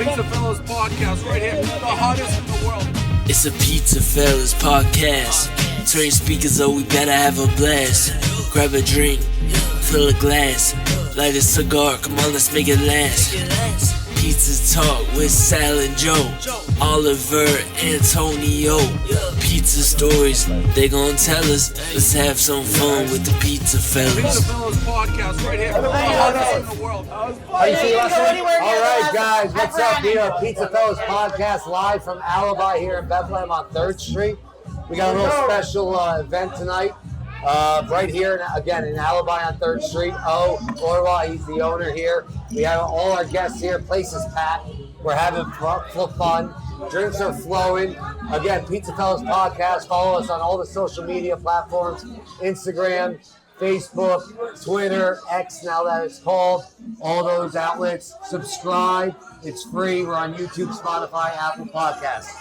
PizzaFellas Podcast right here, the hottest in the world. It's a PizzaFellas Podcast. Turn your speakers up, we better have a blast. Grab a drink, fill a glass, light a cigar, come on, let's make it last. Pizza Talk with Sal and Joe, Oliver, Antonio. Pizza stories, they gon' tell us. Let's have some fun with the PizzaFellas. PizzaFellas Podcast right here, the hottest in the world. Are you seeing us? All right, guys, what's up here? PizzaFellas Podcast live from Alibi here in Bethlehem on 3rd Street. We got a little special event tonight. Right here, again, in Alibi on 3rd Street. Orwa, he's the owner here. We have all our guests here. Place is packed. We're having fun. Drinks are flowing. Again, PizzaFellas Podcast. Follow us on all the social media platforms. Instagram, Facebook, Twitter, X now that it's called. All those outlets. Subscribe. It's free. We're on YouTube, Spotify, Apple Podcasts.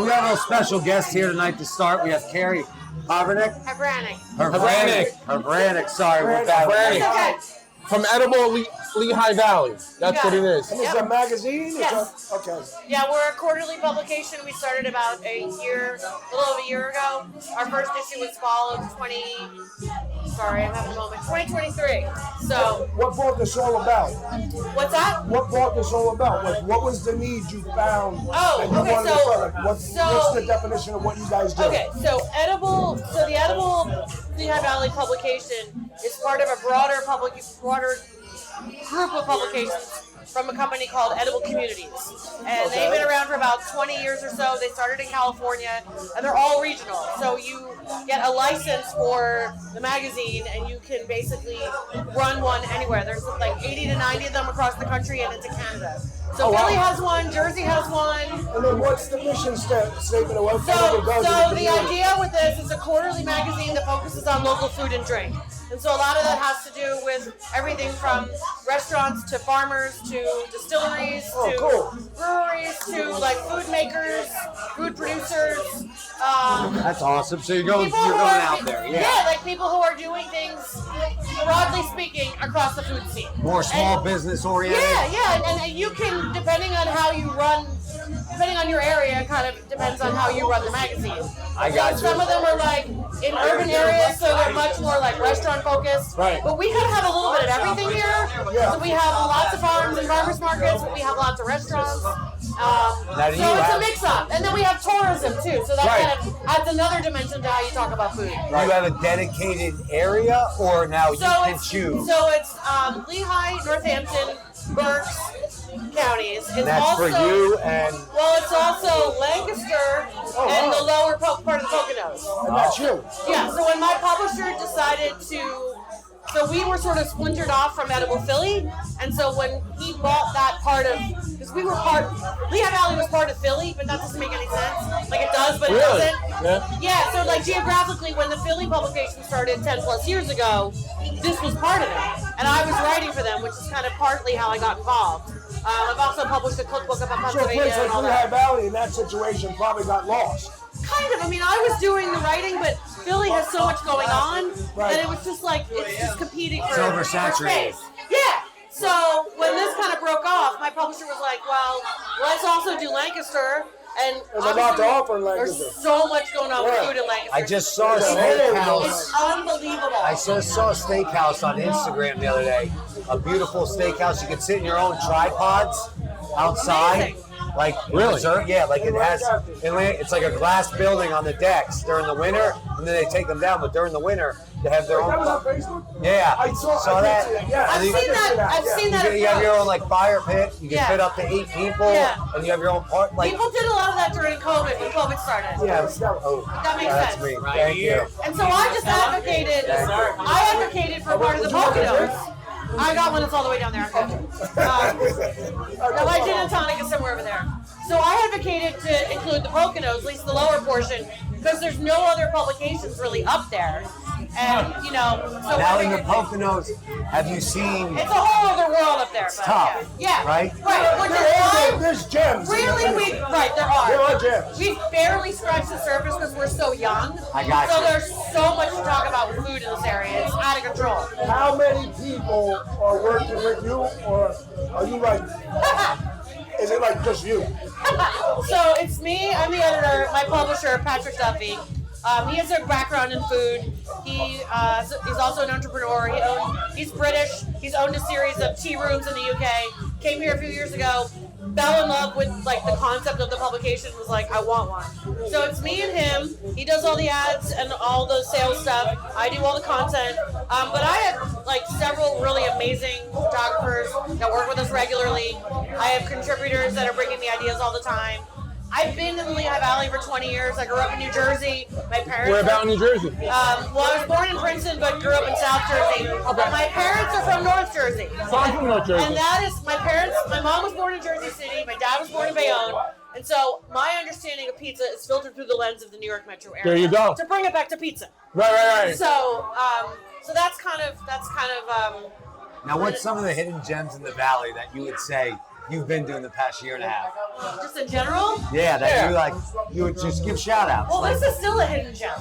We have a special guest here tonight to start. We have Carrie Havernick. Havernick. Sorry, we're bad. From Edible Lehigh Valley. That's what it is. And this is a magazine? Yes. Okay. Yeah, we're a quarterly publication. We started about a little over a year ago. Our first issue was fall of 2023. So. What brought this all about? What's that? What brought this all about? What was the need you found? What's the definition of what you guys do? Okay, so the Edible Lehigh Valley publication is part of a broader group of publications from a company called Edible Communities. And they've been around for about 20 years or so. They started in California, and they're all regional. So you get a license for the magazine, and you can basically run one anywhere. There's like 80 to 90 of them across the country and into Canada. So Philly has one, Jersey has one. And then what's the mission statement of what So the idea with this is a quarterly magazine that focuses on local food and drink. And so a lot of that has to do with everything from restaurants to farmers to distilleries to breweries to like food makers, food producers. That's awesome. So you're going out there. Yeah, like people who are doing things, broadly speaking, across the food scene. More small business oriented. Yeah, and you can, depending on how you run, depending on your area, it kind of depends on how you run the magazine. I got you. Some of them are like in urban areas, so they're much more like restaurant focused. Right. But we kind of have a little bit of everything here. Yeah. So we have lots of farms and farmers markets, but we have lots of restaurants. So it's a mix-up. And then we have tourism too, so that kind of adds another dimension to how you talk about food. Right. You have a dedicated area, or now you can choose? So it's Lehigh, Northampton, Berks counties. It's That's also, for you and... Well, it's also Lancaster and the lower part of the Poconos. And that's you. Yeah, so when my publisher decided to... So we were sort of splintered off from Edible Philly, and so when he bought that part of... Because we were Lehigh Valley was part of Philly, but that doesn't make any sense. Like it does, but it doesn't. Yeah, so like geographically, when the Philly publication started 10 plus years ago, this was part of it. And I was writing for them, which is kind of partly how I got involved. I've also published a cookbook about Pennsylvania. So a place like Lehigh Valley in that situation probably got lost. Kind of. I mean, I was doing the writing, but Philly has so much going on that it was just like, it's just competing for oversaturated. space. Yeah. So when this kind of broke off, my publisher was like, well, let's also do Lancaster. And there's a lot to offer in Lancaster. There's so much going on with food in Lancaster. I just saw a steakhouse. It's unbelievable. I just saw a steakhouse on Instagram the other day. A beautiful steakhouse. You can sit in your own tripods outside. Amazing. Like really? Yeah, like it has. It's like a glass building on the decks during the winter, and then they take them down. But during the winter, they have their own. That was on Facebook? Yeah, I saw that. I've seen that. You have your own like fire pit. You can fit up to 8 people, and you have your own part. Like people did a lot of that during COVID when COVID started. Yeah, that makes that's sense. me. Thank you. And so I just advocated. I advocated for part of the Poconos. I got one that's all the way down there. My gin and tonic is somewhere over there. So I advocated to include the Poconos, at least the lower portion, because there's no other publications really up there. And, so now in the Poconos, have you seen... It's a whole other world up there. It's tough. Yeah. Right? Right. There's gems. Really, there are. There are gems. We've barely scratched the surface because we're so young. I got you. So there's so much to talk about with food in this area. It's out of control. How many people are working with you, or are you like Is it like just you? So it's me. I'm the editor. My publisher, Patrick Duffy. He has a background in food. He's also an entrepreneur. He's British. He's owned a series of tea rooms in the UK. Came here a few years ago. Fell in love with like the concept of the publication. Was like, I want one. So it's me and him. He does all the ads and all the sales stuff. I do all the content. But I have like several really amazing photographers that work with us regularly. I have contributors that are bringing me ideas all the time. I've been in the Lehigh Valley for 20 years. I grew up in New Jersey. My parents. Where about in New Jersey? Well, I was born in Princeton, but grew up in South Jersey. Okay. My parents are from North Jersey. So I'm from North Jersey. And that is my parents. My mom was born in Jersey City. My dad was born in Bayonne. And so my understanding of pizza is filtered through the lens of the New York metro area. There you go. To bring it back to pizza. Right. So, so that's kind of. Now, what's some of the hidden gems in the valley that you would say you've been doing the past year and a half? Just in general? Yeah, you would just give shout outs. Well, this is still a hidden gem.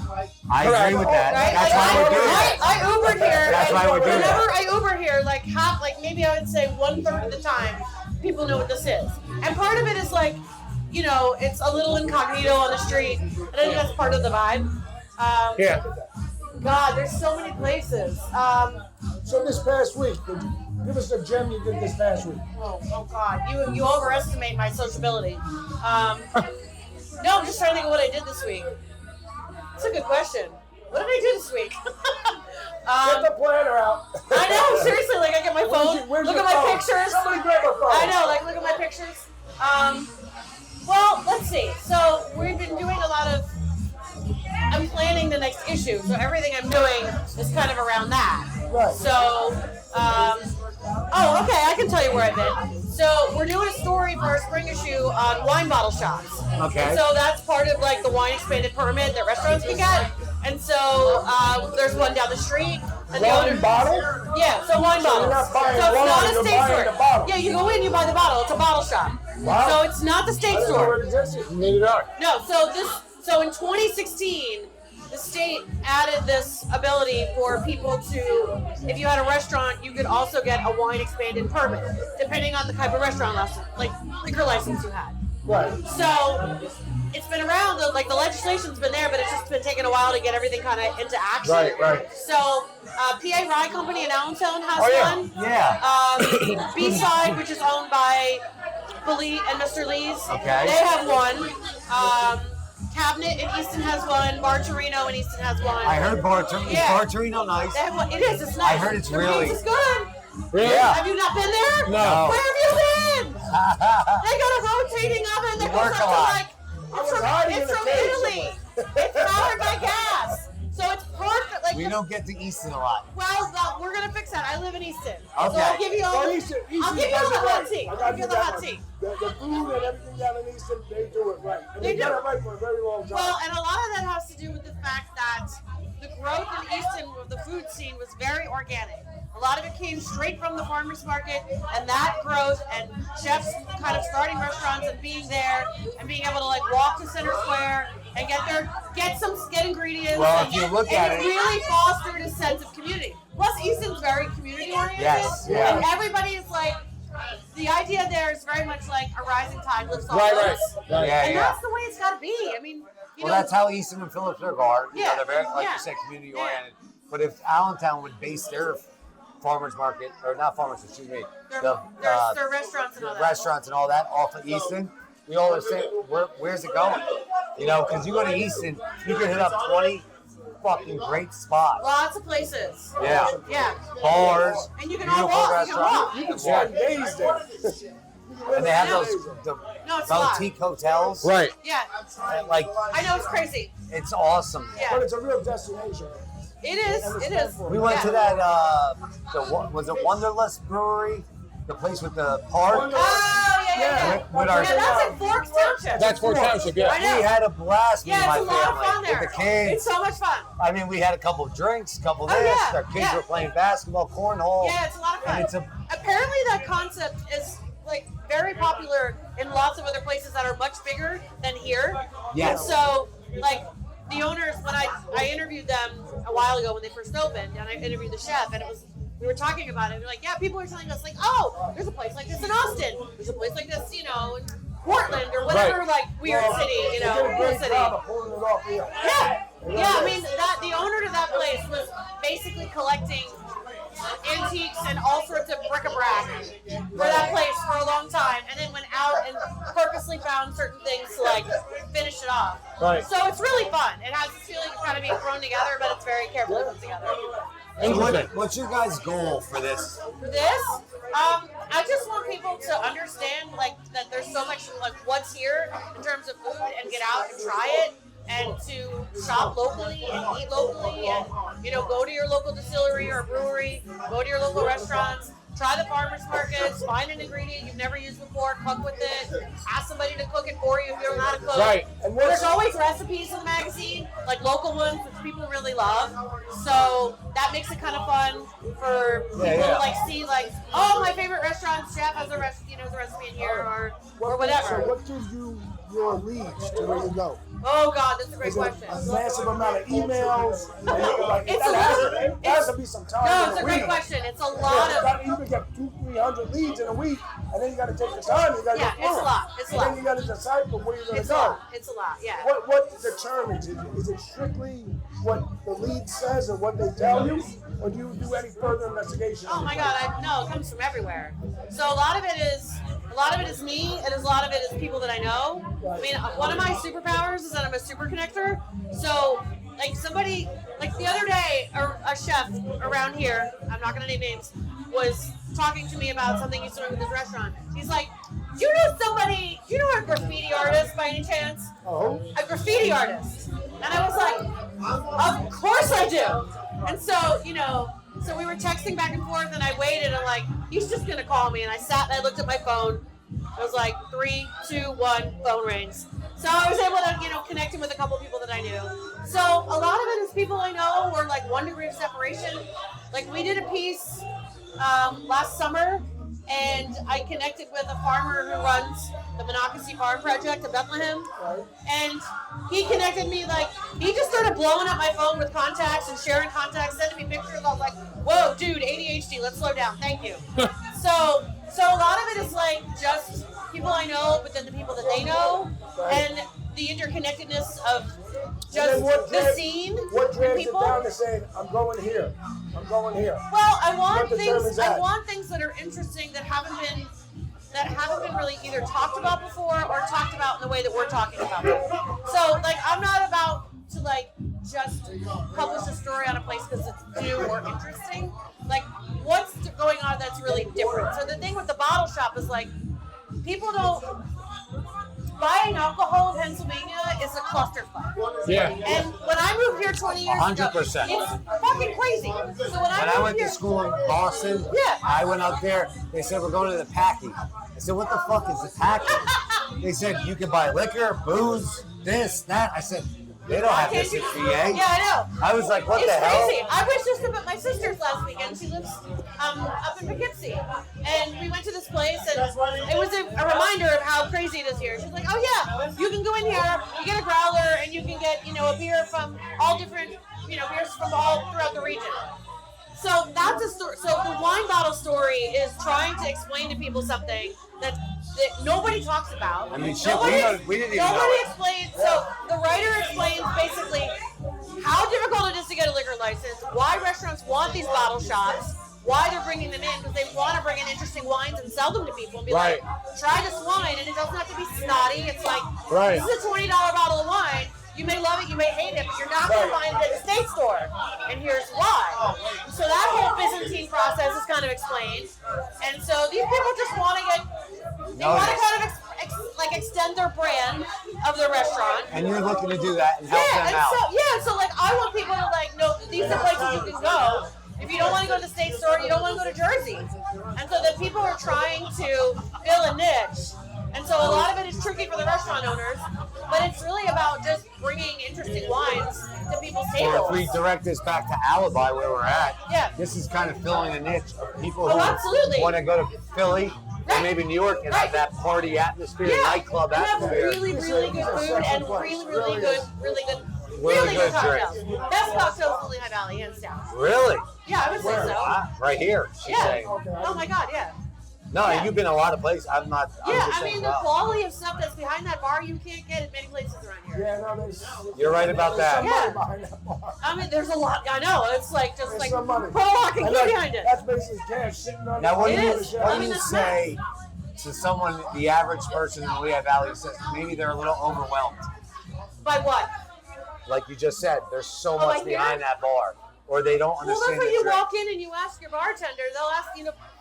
I agree with that. Right? That's why we're doing it. I Ubered here. That's why we're doing it. Whenever I Uber here, like maybe I would say 1/3 of the time, people know what this is. And part of it is like, you know, it's a little incognito on the street. And I think that's part of the vibe. Yeah. God, there's so many places. So this past week, give us a gem you did this past week. Oh God, you overestimate my sociability. No, I'm just trying to think of what I did this week. That's a good question. What did I do this week? Get the planner out. I know, seriously, like I get my phone, look at my pictures. Somebody grab a phone. I know, like look at my pictures. Well, let's see. So we've been doing a lot of. I'm planning the next issue, so everything I'm doing is kind of around that. Right. So, okay, I can tell you where I've been. So we're doing a story for our spring issue on wine bottle shops. Okay. So that's part of like the wine expanded permit that restaurants can get. And so there's one down the street. And Wine bottle? Yeah, so wine bottles. You're not buying so it's wine, not a you're state buying store. the bottle. Yeah, you go in, you buy the bottle. It's a bottle shop. Wow. So it's not the state store. Neither are. No, so in 2016, the state added this ability for people to, if you had a restaurant, you could also get a wine expanded permit, depending on the type of restaurant license, like liquor license you had. Right. So it's been around, the legislation's been there, but it's just been taking a while to get everything kind of into action. Right. So PA Rye Company in Allentown has one. Yeah. B-Side, which is owned by Billy and Mr. Lee's. Okay. They have one. Cabinet in Easton has one. Bar Torino in Easton has one. I heard Bar Torino. Yeah. Bar Torino nice. They have one. It is. It's nice. I heard it's the really. pizza's good. Really? Yeah. Have you not been there? No. Where have you been? They got a rotating oven that You goes work up a lot. to like. It's from Italy. It's powered by gas. So it's perfect. Like We don't get to Easton a lot. Well, we're gonna fix that. I live in Easton. So Okay. I'll give you all. Well, Easton I'll give you all the does it hot right. tea. I I'll gotta give you do the that hot right. tea. The food and everything down in Easton, they do it right. And They they get do. it right for a very long time. Well, and a lot of that has to do with the fact that the growth in Easton of the food scene was very organic. A lot of it came straight from the farmers market, and that growth and chefs kind of starting restaurants and being there and being able to like walk to Center Square and get ingredients. Well, if you look at and it- really fostered a sense of community. Plus, Easton's very community oriented, Yes, yeah. and everybody is like. The idea there is very much like a rising tide lifts all Right. boats. Yeah, And yeah. that's the way it's got to be. I mean, you Well, know, that's how Easton and Phillipsburg are. You know, Yeah, they're very, like yeah. you said, community oriented. But if Allentown would base their farmers market, or not farmers, excuse me, their restaurants and all that. restaurants and all that off of Easton, we always say, where's it going? You know, because you go to Easton, you can hit up 20 fucking great spots. Lots of places. Yeah. Yeah. Bars, And you can all beautiful walk. You can restaurants. walk. You can spend days there. And they have No. the No, it's a lot. boutique hotels. Right. Yeah. And, like, I know it's crazy. it's awesome. Yeah. But it's a real destination. It is. It is. We went Yeah. to that, was it Wonderlust Brewery? The place with the park? Oh, yeah. With our- Yeah, that's in Forks Township. That's Fort Township, yeah. I know. We had a blast with Yeah, my it's a lot of family, fun there. with the kids. It's so much fun. I mean, we had a couple of drinks, a couple of Oh, this. yeah, Our kids yeah. were playing basketball, cornhole. Yeah, it's a lot of fun. And it's Apparently, that concept is like very popular in lots of other places that are much bigger than here. Yes. And so, like the owners, when I interviewed them a while ago when they first opened, and I interviewed the chef, and it was we were talking about it. We're like, yeah, people are telling us like, oh, there's a place like this in Austin. There's a place like this, in Portland or whatever, like weird city, cool city. Yeah. I mean, the owner to that place was basically collecting antiques and all sorts of bric-a-brac for that place for a long time, and then went out and purposely found certain things to like finish it off. Right. So it's really fun. It has this feeling of kind of being thrown together, but it's very carefully put together. What's your guys' goal for this? For this, I just want people to understand like that there's so much like what's here in terms of food, and get out and try it, and to shop locally and eat locally, and go to your local distillery or brewery, go to your local restaurants, try the farmers markets, find an ingredient you've never used before, cook with it, ask somebody to cook it for you if you don't know how to cook. Right. And there's always recipes in the magazine, like local ones, which people really love. So that makes it kind of fun for people to like see, like, oh, my favorite restaurant's chef has a recipe in here, or whatever. So what gives you your leads to where you go? Oh God, that's a great question. A massive amount of emails. It has to be some time. No, it's a great question. It's a lot of. You can get 200-300 leads in a week, and then you got to take the time. You got to it's a lot. It's a lot. And then you got to decide where you're going to It's go. a lot. It's a lot. Yeah. What determines it? Is it strictly what the lead says or what they tell you, or do you do any further investigation? Oh my God, no, it comes from everywhere. So a lot of it is me, and a lot of it is people that I know. I mean, one of my superpowers is that I'm a super connector. So, like somebody, like the other day, a chef around here, I'm not going to name names, was talking to me about something he's doing with his restaurant. He's like, do you know a graffiti artist by any chance? Oh. A graffiti artist. And I was like, of course I do. And so, so we were texting back and forth, and I waited, and like, he's just going to call me. And I sat and I looked at my phone. It was like 3, 2, 1, phone rings. So I was able to, connect him with a couple people that I knew. So a lot of it is people I know, or like 1 degree of separation. Like we did a piece last summer, and I connected with a farmer who runs the Monocacy Farm Project in Bethlehem. And he connected me, like, he just started blowing up my phone with contacts and sharing contacts, sending me pictures. I was like, whoa, dude, ADHD, let's slow down, thank you. So a lot of it is like just people I know, but then the people that they know, and the interconnectedness of just the scene. What drags it people. down to saying, I'm going here. Well, I want things that are interesting that haven't been really either talked about before or talked about in the way that we're talking about it. So, like, I'm not about to like just publish a story on a place because it's new or interesting. Like, what's going on that's really different? So the thing with the bottle shop is like, people don't. Buying alcohol in Pennsylvania is a clusterfuck. Yeah. And when I moved here 20 years 100%. ago, it's fucking crazy. So when I went to school in Boston, I went up there. They said, we're going to the Packy. I said, what the fuck is the Packy? They said, you can buy liquor, booze, this, that. I said, they don't have this at VA. Yeah, I know. I was like, what it's the hell? Crazy. I was just up at my sister's last weekend. She lives up in Poughkeepsie. And we went to this place, and it was a reminder of how crazy it is here. She's like, oh yeah, you can go in here, you get a growler, and you can get, a beer from all different, beers from all throughout the region. So that's a story. So the wine bottle story is trying to explain to people something that nobody talks about. I mean, shit, we didn't even know. Nobody explains. So the writer explains basically how difficult it is to get a liquor license, why restaurants want these bottle shops, why they're bringing them in, because they want to bring in interesting wines and sell them to people and be like, try this wine, and it doesn't have to be snotty. It's like, this is a $20 bottle of wine. You may love it, you may hate it, but you're not going to find it at the state store. And here's why. So that whole Byzantine process is kind of explained. And so these people just want to kind of extend their brand of their restaurant. And you're looking to do that and help them out. So like I want people to like know these are places you can go. If you don't want to go to the state store, you don't want to go to Jersey. And so that people are trying to fill a niche. And so a lot of it is tricky for the restaurant owners, but it's really about just bringing interesting wines to people's tables. Or if we direct this back to Alibi, where we're at, this is kind of filling a niche of people who want to go to Philly or maybe New York and have that party atmosphere, nightclub atmosphere. Really, really good food and really good cocktails. Best cocktails in Lehigh Valley, hands down. Really? Yeah, I would say so. Right here, she's saying. Okay. Oh my God, yeah. No, Yeah. you've been a lot of places. I'm not. I'm Yeah, just I saying, mean, the wow. quality of stuff that's behind that bar, you can't get at many places around here. Yeah, no, there's. You're right about there's some that. money Yeah. behind that bar. I mean, there's a lot. I know. It's like just There's like some money. put a lock and And key like, behind it. That's basically cash sitting on Now, what do It you, is. what I do mean, you it's say to someone, the average person in Lehigh Valley, says maybe they're a little overwhelmed? By what? Like you just said, there's so Oh, much I hear behind that bar, or they don't Well, that's understand when the you drink. walk in and you ask your bartender. They'll ask,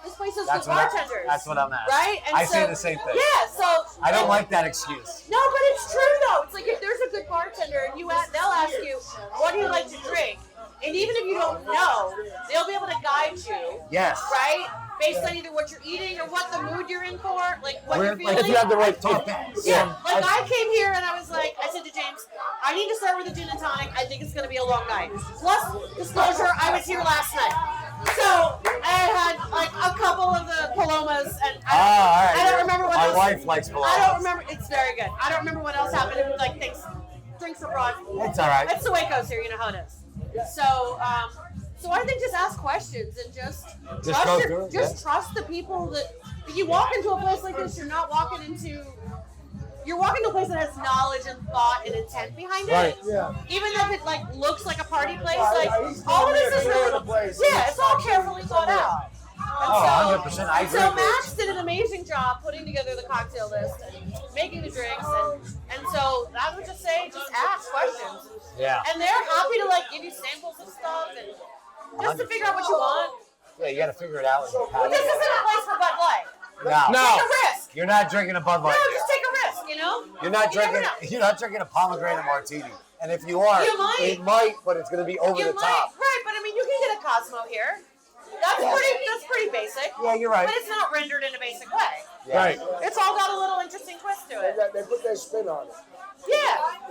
this place has That's good what bartenders. that's what I'm asking. Right? And I so, say the same thing. Yeah, so. I don't like that excuse. No, but it's true though. It's like if there's a good bartender and they'll ask you, what do you like to drink? And even if you don't know, they'll be able to guide you. Yes. Right? Based on either what you're eating or what the mood you're in for, like what you're feeling. Like if you have the right top. Yeah, like I came here and I was like, I said to James, I need to start with a gin and tonic. I think it's going to be a long night. Plus, disclosure, I was here last night. So, I had like a couple of the Palomas and all right. I don't remember what My else. wife likes Palomas. I don't remember. It's very good. I don't remember what else happened. It was like drinks were brought. It's all right. It's the way it goes here. You know how it is. So, so I think just ask questions and just go through it, trust the people that if you walk into a place like this, you're walking into a place that has knowledge and thought and intent behind it. Right. Yeah. Even if it like looks like a party place, Yeah, like he's all of gonna this is clear really the place. yeah, it's all carefully thought out. Oh, 100%. I And agree so with you. Max did an amazing job putting together the cocktail list and making the drinks, and so I would just say, just ask questions. Yeah. And they're happy to like give you samples of stuff and just to figure out what you want. Yeah, you got to figure it out. But this isn't a place for Bud Light. No. Take a risk. You're not drinking a Bud Light No, here. just take a risk. You're not You never drinking. know. You're not drinking a pomegranate martini. And if you are, You might. it might, but it's going to be over You the might, top. right? But I mean, you can get a Cosmo here. That's pretty basic. Yeah, you're right. But it's not rendered in a basic way. Yeah. Right. It's all got a little interesting twist to it. They put their spin on it. Yeah,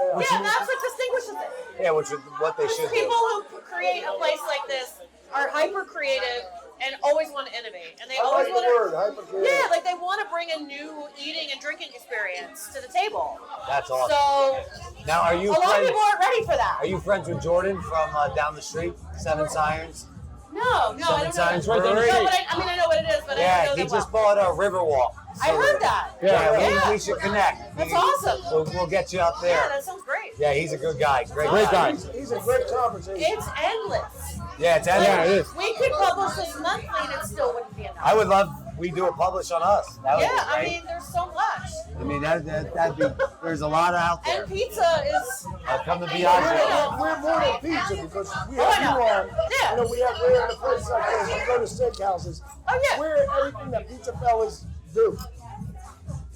that's what distinguishes it. Yeah, which is what they should People do. who create a place like this are hyper creative and always want to innovate, and they I always like the want word, hypercreative. Yeah, like they want to bring a new eating and drinking experience to the table. That's awesome. So Now, are you a lot of friends? people aren't ready for that. Are you friends with Jordan from down the street, Seven Sirens? No, I don't know. Sirens Right there. Brewery? No, but I mean, I know what it is, but I Yeah, don't know he that just well. bought a Riverwalk. I heard that. Yeah, we should connect. That's awesome. We'll get you up there. Yeah, that sounds great. Yeah, he's a good guy. Great Great guy. guy. He's a great conversation. It's endless. Yeah, it's Like, endless. Yeah, it is. We could publish this monthly and it still wouldn't be enough. I would love we do a publish on us. That would Yeah, be I great. mean, there's so much. I mean, that'd be. There's a lot out there. And pizza is. Come to Yeah. Biagio. We're more than pizza because we Oh, I have you know. on. Yeah. We're in a place like this. We go to steakhouses. Oh, yeah. We're everything that Pizza Fellas do.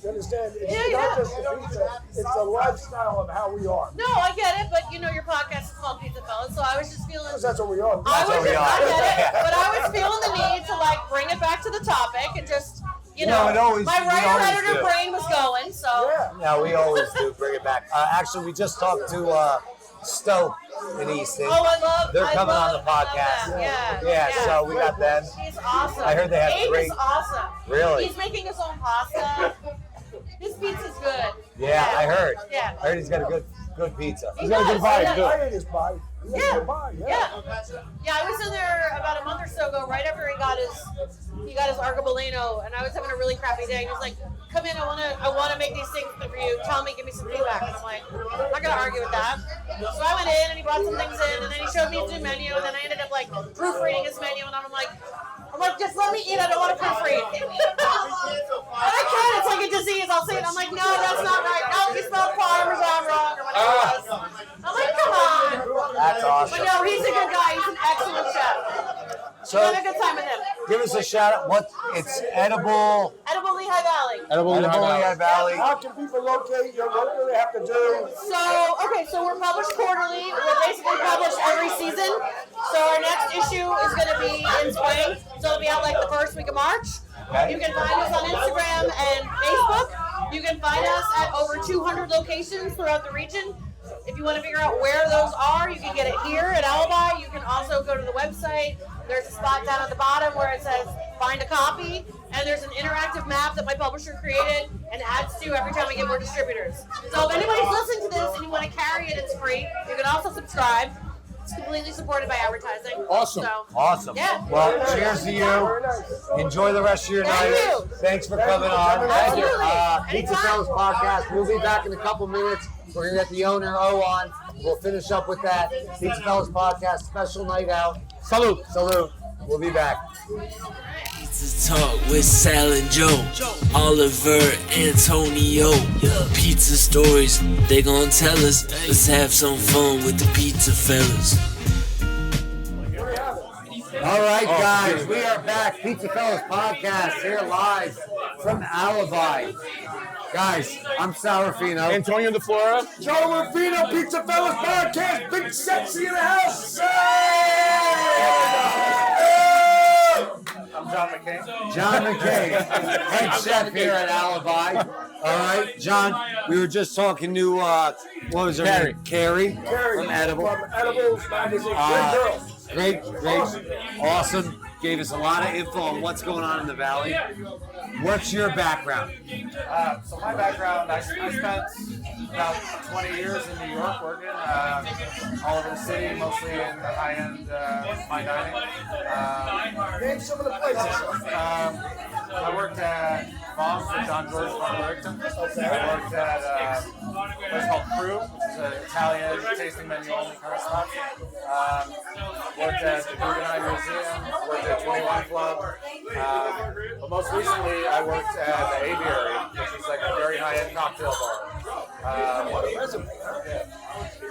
You understand? It's Yeah, not yeah. just the pizza. It's the lifestyle of how we are. No, I get it, but your podcast is called Pizza Fellas, so I was just feeling. Because that's what we are. I what we are. get it, but I was feeling the need to like bring it back to the topic and just, No, it always- my we writer always editor do. brain was going, so. Yeah. Yeah, we always do bring it back. Actually, we just talked to Stoke in Easton. Oh, I love. They're I coming love, on the podcast. Love them. Yeah, so we got them. He's awesome. I heard they have Abe great- is awesome. Really? He's making his own pasta. His pizza's good. Yeah, I heard. Yeah. I heard he's got a good pizza. He got a good does, vibe, yeah. too. I ate his pie. He has a good pie, Yeah. I was in there about a month or so ago, right after he got his arcobaleno, and I was having a really crappy day. And he was like, "Come in, I wanna make these things good for you. Tell me, give me some feedback." And I'm like, "I'm not gonna argue with that." So I went in, and he brought some things in, and then he showed me his new menu, and then I ended up like proofreading his menu, and I'm like, just let me eat. I don't want to proofread. And I can. It's like a disease. I'll say it. I'm like, no, that's not right. No, you spelled Parmesan wrong, or whatever it was. I'm like, come on. That's awesome. But no, he's a good guy. He's an excellent chef. So, We had a good time with him. give us a shout out. It's edible. Edible Lehigh Valley. Edible Edible Lehigh Valley. How can people locate you? What do they have to do? So we're published quarterly. We're basically published every season. So our next issue is going to be in spring. So it'll be out like the first week of March. Okay. You can find us on Instagram and Facebook. You can find us at over 200 locations throughout the region. If you want to figure out where those are, you can get it here at Alibi. You can also go to the website. There's a spot down at the bottom where it says find a copy, and there's an interactive map that my publisher created and adds to every time we get more distributors. So if anybody's listening to this and you want to carry it, it's free. You can also subscribe it's completely supported by advertising. Awesome. So, Awesome. Yeah. Well, cheers to you. Enjoy the rest of your Thank night. you. Thanks for coming on. Absolutely. PizzaFellas Podcast. We'll be back in a couple minutes. We're going to get the owner, O, on. We'll finish up with that. PizzaFellas Podcast, special night out. Salute. Salute. We'll be back. Pizza Talk with Sal and Joe, Oliver, Antonio. Pizza stories, they gon' tell us. Let's have some fun with the Pizza Fellas. All right, guys, we are back. PizzaFellas Podcast here live from Alibi. Guys, I'm Sal Rufino. Antonio DeFlora. Joe Rufino, PizzaFellas Podcast, Big Sexy in the house. I'm John McCain. John McCain, head chef here at Alibi. All right, John, we were just talking to, what was her name? Carrie from Edible. From Edibles Magazine. Great girl. Great, awesome. Gave us a lot of info on what's going on in the Valley. What's your background? So my background, I spent about 20 years in New York working all over the city, mostly in the high-end fine dining. Name some of the places. I worked at Mom's with John George from Burlington. I worked at a place called Crew, which is an Italian tasting menu only kind of spot. Worked at the Guggenheim Museum, worked at 21 Club. But most recently, I worked at the Aviary, which is like a very high-end cocktail bar.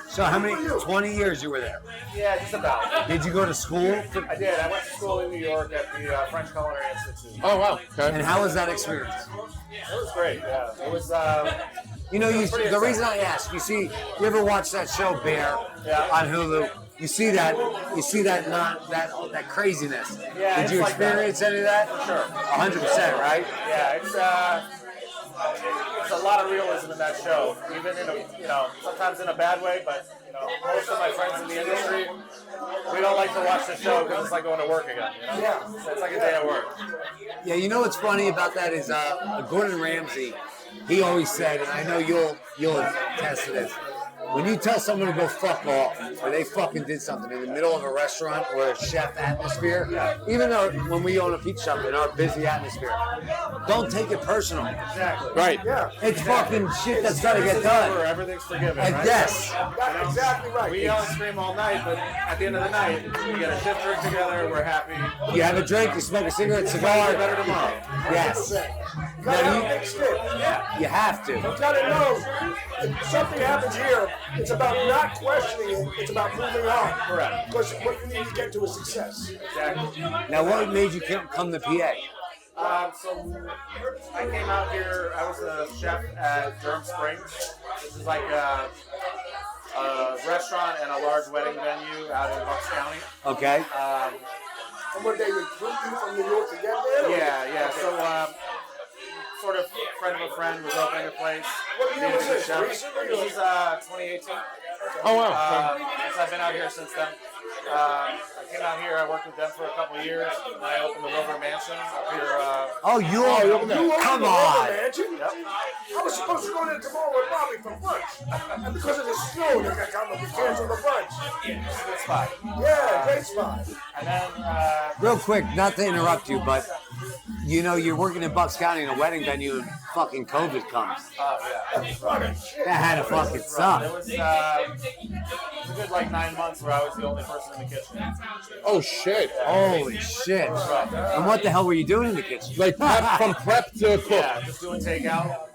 So how many, 20 years you were there? Yeah, just about. Did you go to school? I did. I went to school in New York at the French Culinary Institute. Oh, wow. Okay. And how was that experience? It was great, yeah. It was, You know, pretty the exciting. reason I ask, you ever watch that show Bear on Hulu? You see that craziness. Yeah, Did it's you like experience any of that? Sure. 100%, right? Yeah, it's a lot of realism in that show. Even in sometimes in a bad way, but most of my friends in the industry, we don't like to watch the show because it's like going to work again. Yeah. So it's like a day at work. Yeah, you know what's funny about that is Gordon Ramsay, he always said, and I know you'll attest to this, when you tell someone to go fuck off, or they fucking did something in the middle of a restaurant or a chef atmosphere, even though when we own a pizza shop in our busy atmosphere, don't take it personal. Exactly. Right. Yeah. It's fucking shit that's got to get Over, done. everything's forgiven, And right? yes, That's exactly right. We yell and scream all night, but at the end of the night, we get a shift drink together, we're happy. you have a drink, you smoke a cigarette, cigar. Better tomorrow. Yes, Gotta Now have you- thick skin. you have to. You gotta know if something happens here, it's about not questioning it, it's about moving on. Correct. Because what you need to get to is success. Exactly. Now, what made you come to PA? So I came out here, I was a chef at Durham Springs, which is like a restaurant and a large wedding venue out in Bucks County. Okay. And what they recruit you from New York to get there? Yeah. So sort of friend of a friend was opening a place. What year was this? Chef. Recently? This is 2018. Oh, wow. So I've been out here since then. I came out here, I worked with them for a couple of years, and I opened the Wilbur Mansion up here. Oh, you You opened come the on. Wilbur Mansion? Yep. I was supposed to go there tomorrow with Bobby for brunch. And because of the snow, they got to cancel the brunch. It's a good spot. Yeah, great spot. And then, Real quick, not to interrupt you, but you're working in Bucks County in a wedding venue and fucking COVID comes. That had to fucking suck. it was a good 9 months where I was the only person in the kitchen. Oh, shit. Holy shit. And what the hell were you doing in the kitchen? Like from prep to cook. Yeah, just doing takeout.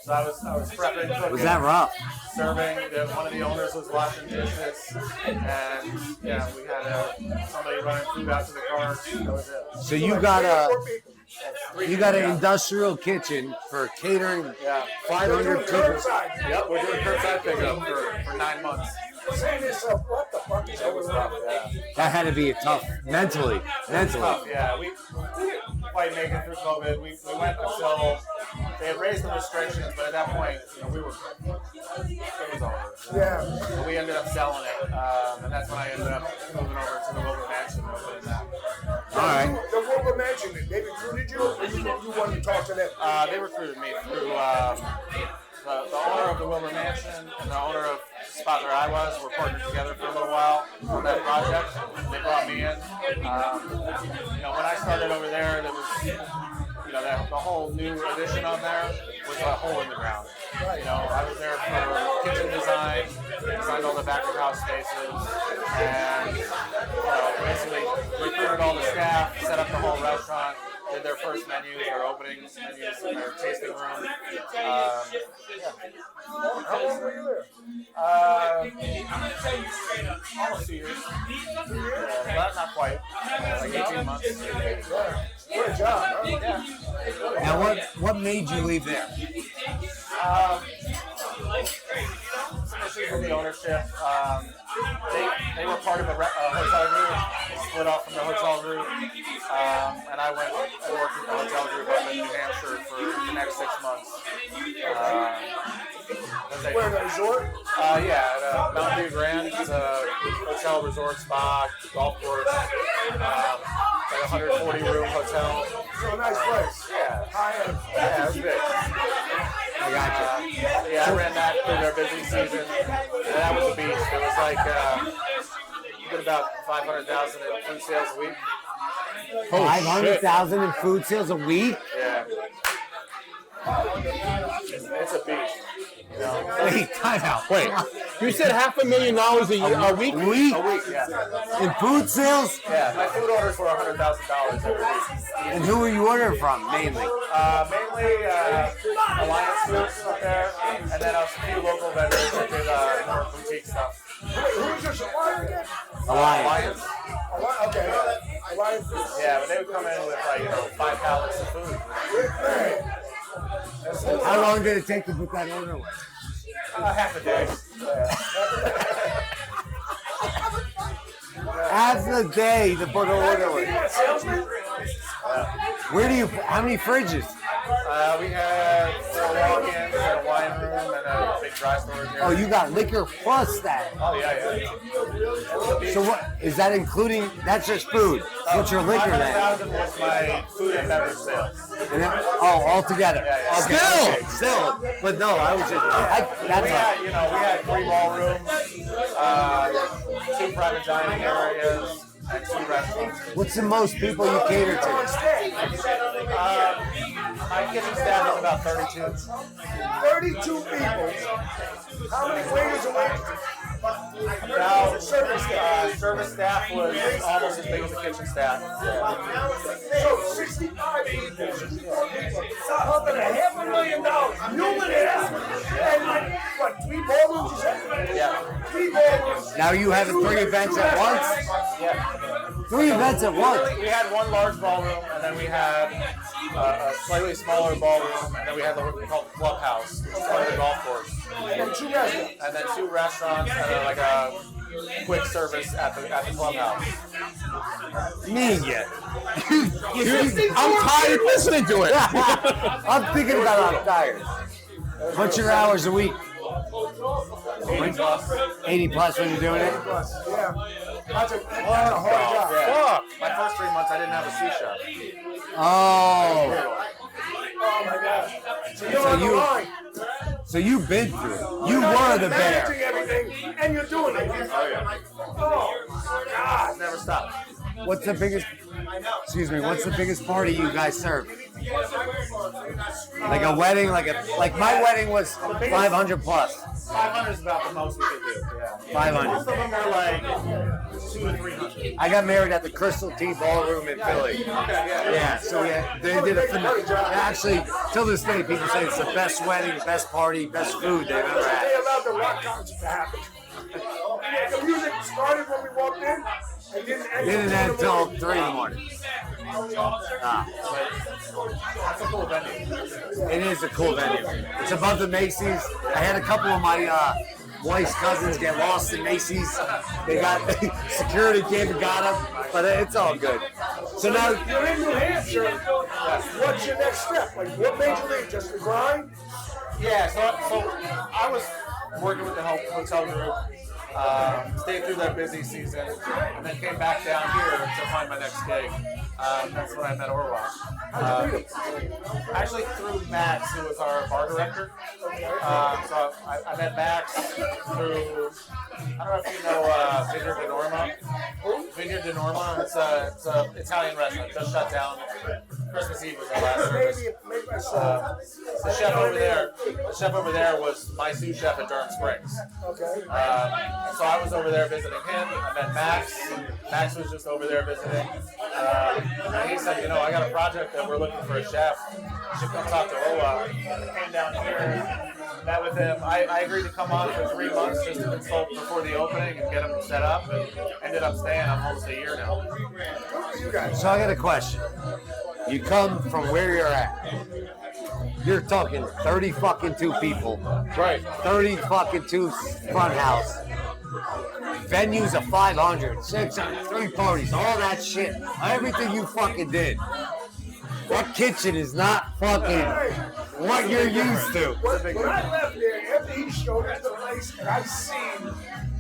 So I was prepping, cooking, Was that rough? serving. One of the owners was washing dishes, and yeah, we had somebody running food out to the cars. That was it. So you got an Yeah. industrial kitchen for catering Yeah. 500 people. Curbside. Yep, we're doing curbside pickup for 9 months. Saying to yourself, what the fuck is It going was on? rough, yeah. That had to be tough mentally. Tough, yeah. We didn't quite make it through COVID. We went until they had raised the restrictions, but at that point, we were. It was over. Yeah. But we ended up selling it, and that's when I ended up moving over to the Wilbur Mansion and opening that. All right. The Wilbur Mansion, they recruited you, or you wanted to talk to them? They recruited me through the owner of the Wilbur Mansion and the owner of Spot spot where I was. We're partnered together for a little while on that project. They brought me in. When I started over there was, the whole new addition on there was a hole in the ground. I was there for kitchen design, designed all the back of house spaces, and basically recruited all the staff, set up the whole restaurant, did their first menus, their opening menus, and their tasting room. How long were you there? Almost 2 years. Not quite. Like 18 months. Good job. Huh? Yeah. Now, what made you leave there? Some issues with the ownership. They were part of a hotel group, split off from the hotel group, and I went and worked with the hotel group up in New Hampshire for the next 6 months. Where, the resort? Yeah, at Mountain View Grand. It's a hotel, resort, spa, golf course, like a 140-room hotel. So a nice place. Yeah. High-end. Yeah, it was big. I got you. Yeah, I ran that through their busy season. And that was a beast. It was like you get about 500,000 in food sales a week. 500,000 in food sales a week? Yeah. It's a beast. Wait, time out. Wait, you said $500,000 a week? A week? A week, yeah. In food sales? Yeah, my food orders were $100,000 every week. And who were you ordering from, mainly? Mainly Alliance Foods up there, and then a few local vendors that did more boutique stuff. Wait, who's your supplier again? Alliance. Okay. Alliance. Yeah, but they would come in with 5 pallets of food. How long did it take to put that order away? Half a day. Half a day to put an order away. How many fridges? We had 4 walk-ins and a wine room and a big dry storage area. Oh, you got liquor plus that. Oh, yeah. So what, is that including, that's just food? What's your liquor then? 500,000 was my food and beverage sales. And then, all together. Yeah. Okay, still. But no, I was just, We had 3 ballrooms, 2 private dining areas, and 2 restaurants. what's the most people you cater to? My kitchen staff is about 32. 32 people. How many waiters and waitresses? Now, service staff was almost as big as the kitchen staff. So 65 people. Up at $500,000. You went in. And what, 3 ballrooms you said? Yeah. 3 ballrooms. Now you have 3 events at once? Yeah. 3 events at once? We had 1 large ballroom, and then we had a slightly smaller ballroom, and then we had what we call the clubhouse, which is part of the golf course. And 2 restaurants. And then 2 restaurants and like a quick service at the clubhouse. I'm tired listening to it. I'm thinking about it, I'm tired. What's your hours a week? 80 plus. 80 plus when you're doing it? Yeah. That's a hard job. Yeah. My first 3 months, I didn't have a sous chef. Oh. Oh my God. So you're on the line. So you've been through it. You were the bear. Managing everything, and you're doing it. Oh, yeah. Oh, God. Never stopped. What's the biggest party you guys serve? Like a wedding, like my wedding was 500 plus. 500 is about the most we could do. Yeah. 500. Most of them are like 200 to 300. I got married at the Crystal Tea Ballroom in Philly. Yeah, so they did a phenomenal job. Actually, till this day, people say it's the best wedding, best party, best food they've ever They had. allowed the rock concert to happen. The music started when we walked in, and didn't end until 3 in the morning. That's a cool venue. It is a cool venue. It's above the Macy's. I had a couple of my wife's cousins get lost in Macy's. They got security came and got them, but it's all good. So now you're in New Hampshire. What's your next step? Like, what made you leave? Just the grind? Yeah, so I was working with the hotel group, stayed through that busy season, and then came back down here to find my next gig. That's when I met Orwell. Actually through Max, who was our bar director. So I met Max through, I don't know if you know Vineyard de Norma. Vineyard de Norma, it's an Italian restaurant, just shut down. Christmas Eve was our last service. The chef over there was my sous chef at Durham Springs. Okay. So I was over there visiting him. I met Max. Max was just over there visiting. And he said, I got a project that we're looking for a chef. You should come talk to Owa. I came down here, met with him. I agreed to come on for 3 months just to consult before the opening and get him set up, and ended up staying. I'm almost a year now. So I got a question. You come from where you're at. You're talking 30 fucking 2 people. Right. 30 fucking 2 front house. Venues of 500, 600, 3 parties, all that shit. Everything you fucking did. That kitchen is not fucking what you're used to. When I left there, after he showed us the place, and I seen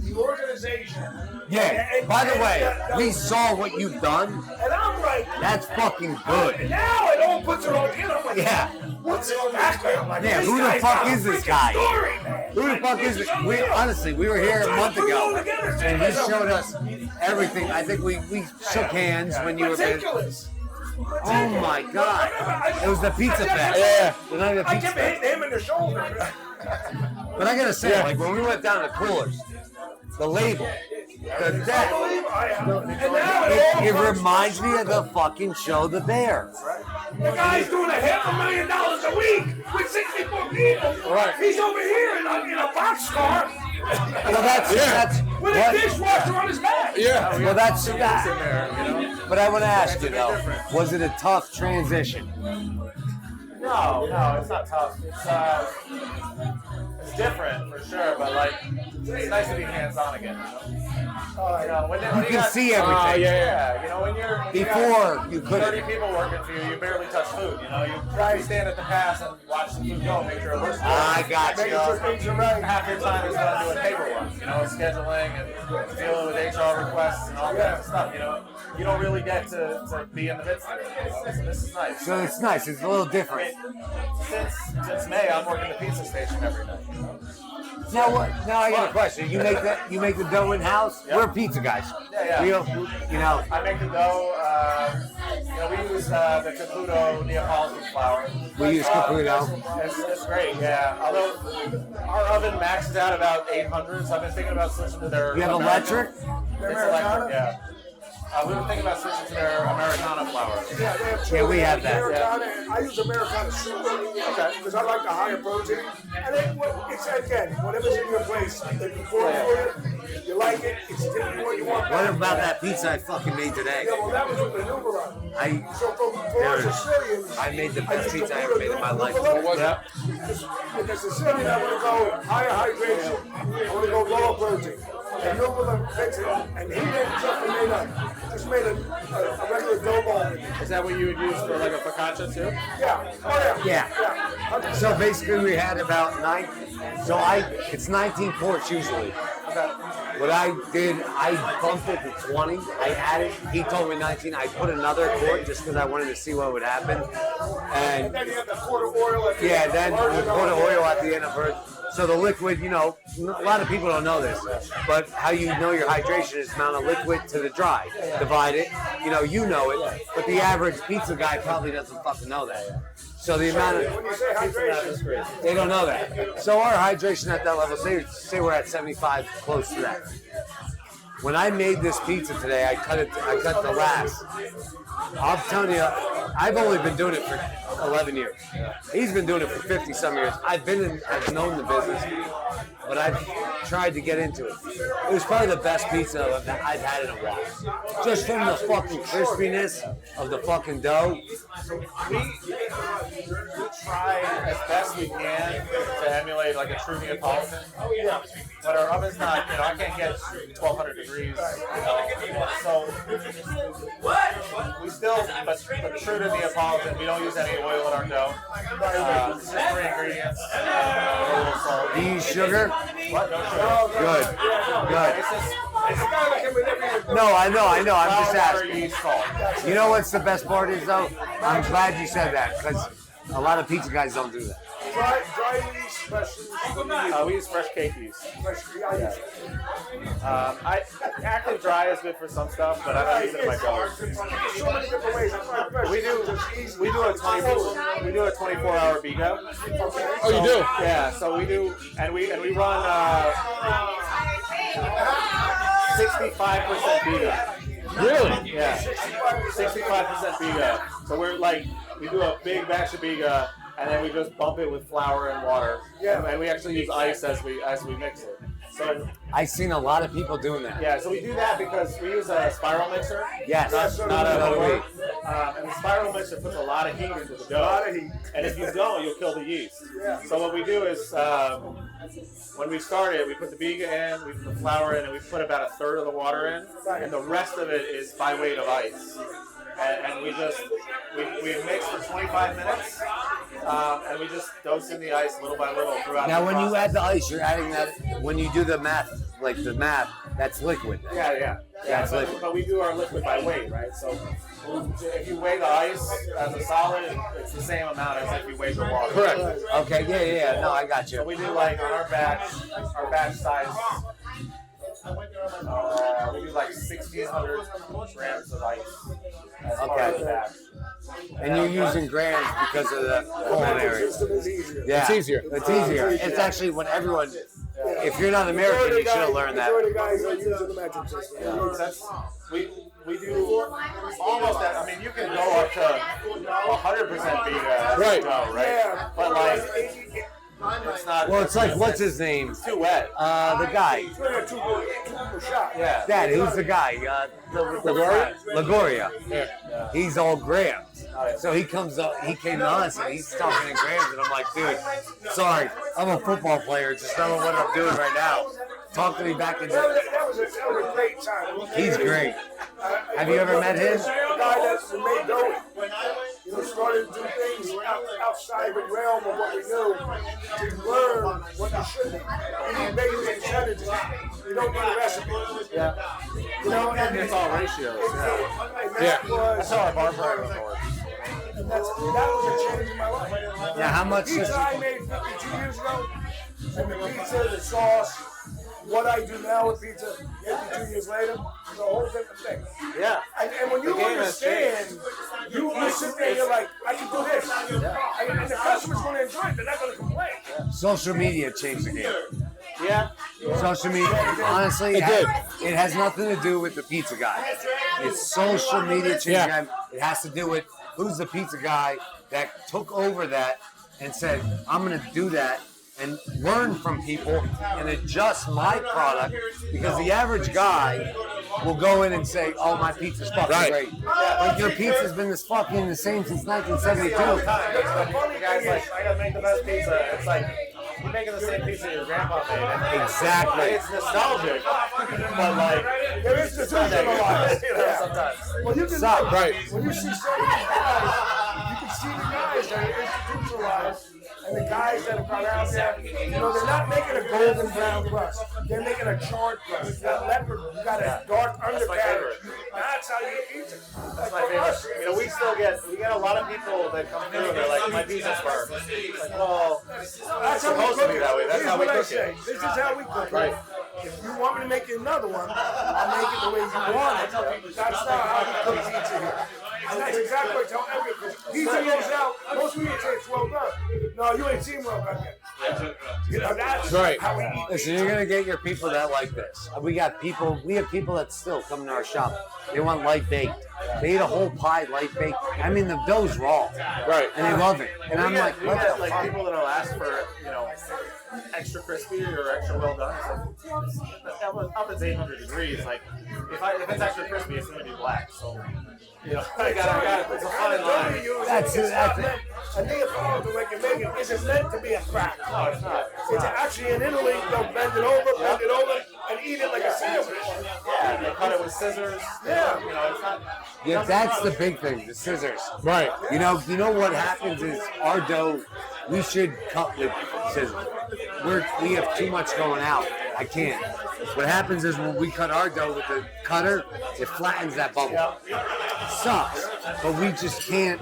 the organization. Yeah, by the way, we saw what you've done. And I'm like, that's fucking good. And now it all puts it all together. I'm like, yeah. What's his background? I'm like, yeah, who the fuck is this guy? Who the fuck is this? Honestly, we were here a month ago, and he showed us everything. I think we shook hands when you were there. Oh my God! It was the Pizza Fest. Yeah, I kept hitting him in the shoulder. But I gotta say, like when we went down to Coolers, the label, it reminds me of the fucking show The Bear. The guy's doing $500,000 a week with 64 people. Right. He's over here in a boxcar. Well, that's with a dishwasher on his back. Yeah. Well, that's that. But I want to ask you though, was it a tough transition? No, it's not tough. It's different for sure, but like it's nice to be hands-on again. You can see everything. Yeah. When you're before you couldn't. 30 people working for you, you barely touch food. You stand at the pass and watch the food go, make sure it works. I got you. Half your time is done doing paperwork, scheduling and dealing with HR requests and all that stuff. You don't really get to be in the midst of it. So this is nice. So it's nice. It's a little different. Since May, I'm working the pizza station every night. Now I got a question. You make the dough in house? Yep. We're pizza guys. Yeah. I make the dough. We use the Caputo Neapolitan flour. We use Caputo. It's great. Yeah. Although our oven maxes out about 800, so I've been thinking about switching to their. You have electric? It's electric. Yeah. We've been thinking about switching to their Americana flour. Yeah, we have that. I use Americana super because I like the higher protein. And then it's again, whatever's in your place, they can pour it for you. You like it, it's different what you want. What about that pizza I fucking made today? Yeah, well, that was with the Nuberon. So for our Sicilians, I made the best pizza I ever made in my life. Yeah. With the Sicilian, I want to go higher hydration. I want to go lower protein. And Nuberon fix it. And he just made a regular dough ball. Is that what you would use for like a focaccia too? Yeah. Oh yeah. Yeah. So basically we had about 9. So it's 19 quarts usually. What I did, I bumped it to 20. I added, he told me 19. I put another quart just because I wanted to see what would happen. And then you have the quart of oil at the end. Yeah, then we poured oil at the end of her. So the liquid, a lot of people don't know this, but how you know your hydration is the amount of liquid to the dry. Divide it, you know it, but the average pizza guy probably doesn't fucking know that. So the amount of, when you say hydration, they don't know that. So our hydration at that level, say we're at 75, close to that. When I made this pizza today, I cut the last. I'm telling you, I've only been doing it for 11 years. He's been doing it for 50-some years. I've known the business, but I've tried to get into it. It was probably the best pizza that I've had in a while. Just from the fucking crispiness of the fucking dough. We try as best we can to emulate like a true Neapolitan. But our oven's not, I can't get 1,200 degrees. So we still, but true to Neapolitan, we don't use any oil in our dough. It's just 3 ingredients. A little salt. Do you use sugar? What? No sugar. Good. it's kind of like with every No, I know. I'm just Flour, water, asking. yeast, salt. You know what's the best part is though? I'm glad you said that because a lot of pizza guys don't do that. Dry yeast, fresh yeast. We use fresh cake yeast. Yeah. Active dry is good for some stuff, but I don't use it in my dough. There's so many different ways. We do a 24-hour biga. Oh, you do? Yeah, so we do, and we run 65% biga. Really? Yeah, 65% biga. So we do a big batch of biga, and then we just bump it with flour and water. Yeah. And we actually use ice as we mix it. So I've seen a lot of people doing that. yeah, so we do that because we use a spiral mixer. Yes. Not a So do we. and the spiral mixer puts a lot of heat into the dough. And if you don't, you'll kill the yeast. So what we do is, when we start it, we put the biga in, we put the flour in, and we put about a third of the water in, and the rest of it is by weight of ice. And we mix for 25 minutes, and we just dose in the ice little by little throughout Now, the when you process. add the ice, you're adding that. When you do the math, that's liquid. Then. Yeah, it's liquid. but we do our liquid by weight, right? So if you weigh the ice as a solid, it's the same amount as if you weigh the water. Correct. Okay. Yeah. No, I got So you. we do like on our batch size. We do like 1,600 grams of ice as part of the batch. And you're using grams because of the culinary. Yeah, It's easier. It's easier. It's actually when everyone. If you're not American, you should have learned that. Majority of guys are using the metric system. We do almost that. I mean, you can go up to 100% biga, Right. dough, right? Yeah. But like, it's not. Well, it's like what's his name? It's too wet. The guy. It's really a two per shot. Yeah. Dad, who's the guy? Lagoria? Lagoria. Yeah. He's all grams. Oh, yeah. So he comes up, he came to us and he's talking in grams, and I'm like, dude, sorry, I'm a football player. Just don't know what I'm doing right now. Talk to me back into That was a great time. He's great. Have you ever met him? A guy that's made dough. Started to do things outside the realm of what we knew to learn what you should do. You need baking percentages. You don't need a recipe. Yeah. You know, and It's all ratios. and Yeah. that was That's how our bar program works. and that was a change in my life. Yeah, how much? Pizza I made 52 years ago, and the pizza, the sauce, what I do now with pizza 52 years later, is a whole different thing. Yeah. And when you The game has understand, you sit there and you're like, I can do this. And the customer's going to enjoy it. They're not going to complain. Social media changed the game. Yeah. Social media, honestly, It did. it has nothing to do with the pizza guy. It's social media changed the Yeah. game. It has to do with who's the pizza guy that took over that and said, I'm going to do that and learn from people and adjust my product, because the average guy will go in and say, oh, my pizza's fucking Right. great. But your pizza's been this fucking the same since 1972. The guy's like, I gotta make the best pizza. It's like, you're making the same pizza your grandpa made. And Exactly. it's nostalgic, but like, There is the truth in the life. you know, sometimes. Well, you can Stop. Right. When you see so many guys, you can see the guys that are institutionalized and the guys that have gone out there. You know, they're not making a golden brown crust. They're making a charred crust. You got leopard, you got a dark undercarriage. That's how you eat it. That's my favorite. You know, we get a lot a lot of people that come through and they're like, my pizza's burnt. It's like, well, That's it's how we supposed to cook be it. that way. That's Here's how we what I cook say. it. This is how we cook Right. it. If you want me to make you another one, I'll make it the way you want it. That's not how we cook pizza here. And that's exactly what I tell everyone. Pizza goes out, most people say it's well done. No, you ain't seen well done yet. You know, that's Right. how we eat. Listen, you're gonna get your people that like this. We have people that still come to our shop. They want light baked. They eat a whole pie light baked. I mean, the dough's raw, Right. and they love it. And I'm like, we what get the like fuck? people that'll ask for, extra crispy or extra well done. It's like, up it's 800 degrees. Like, if it's extra crispy, it's gonna be black. So, I got it's a fine line. That's it. A Neapolitan, like you're making, isn't meant to be a crack. No, it's not. It's actually in Italy, they'll bend it over, and eat it like a sandwich. Yeah, they cut it with scissors. Yeah. It's not. Yeah, that's the big thing, the scissors. Right. You know what happens is our dough, we should cut with scissors. We have too much going out. I can't. What happens is when we cut our dough with the cutter, it flattens that bubble. Sucks, but we just can't.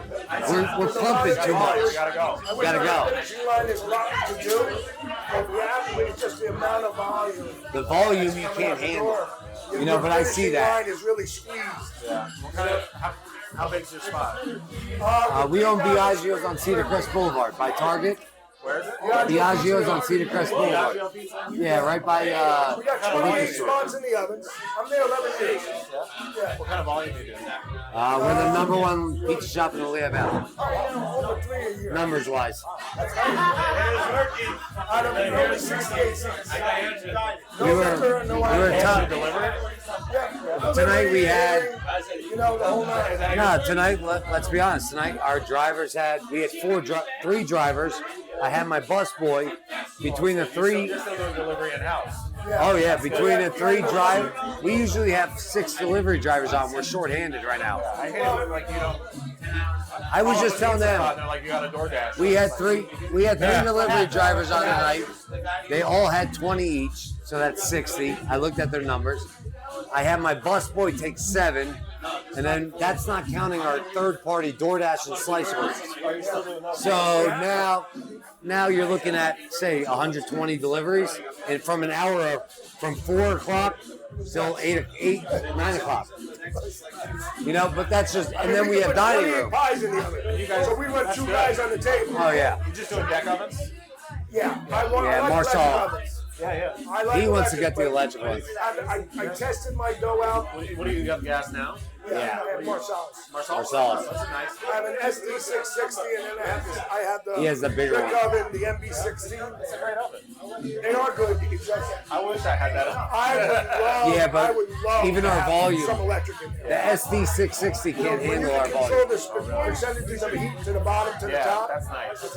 We're clumping too much. We gotta go. Gotta go. The finishing line is a lot to do, but the athlete is just the amount of volume. The volume you can't handle. You know, but I see that. The finishing line is really squeezed. Yeah. What kind of, how big's your spot? We own Biagio's on Cedar Crest Boulevard by Target. Where is it? Biagio's on Cedar Crest Boulevard. Yeah, right by We got the 28 liquor store. spots in the ovens. I'm there 11 years. Yeah. What kind of volume are you doing? We're the number one pizza shop in the Lehigh Valley, Over 3 a year. numbers wise. Out of the early 68 seats. We were top. Tonight we had. You know, the whole night. No, tonight. Let's be honest. Tonight our drivers we had three drivers. I had my bus boy. Between the three. You're still doing delivery in house. Oh yeah, between the three drivers, we usually have 6 delivery drivers on. We're short-handed right now. I hate it like you don't. I was just telling them. They're like you got a DoorDash. We had three delivery drivers on tonight. They all had 20 each, so that's 60. I looked at their numbers. I had my bus boy take 7, and then that's not counting our third-party DoorDash and slice orders. So now you're looking at, say, 120 deliveries, and from an hour from 4 o'clock till 9 o'clock. You know, but that's just, and then we have dining room. Pies in the oven. So we went 2 guys on the table. Oh yeah. You just doing deck ovens? Yeah. I like Marcel. electric ovens. Yeah. I like He wants to electric, get the but electric ones. I tested my dough out. What do you got gas now? Yeah. Marcel's. Marcellus. Marcellus. That's nice. I have an SD660, and then I have the He has the bigger brick one. oven, the MB16. It's a great oven. They are good. Exactly. I wish I had that. I would love. Yeah, but I would love even to our have volume, some electric in The there. SD660 can't When handle you our can control volume. the percentages of heat to the bottom to the Yeah, top. that's nice. That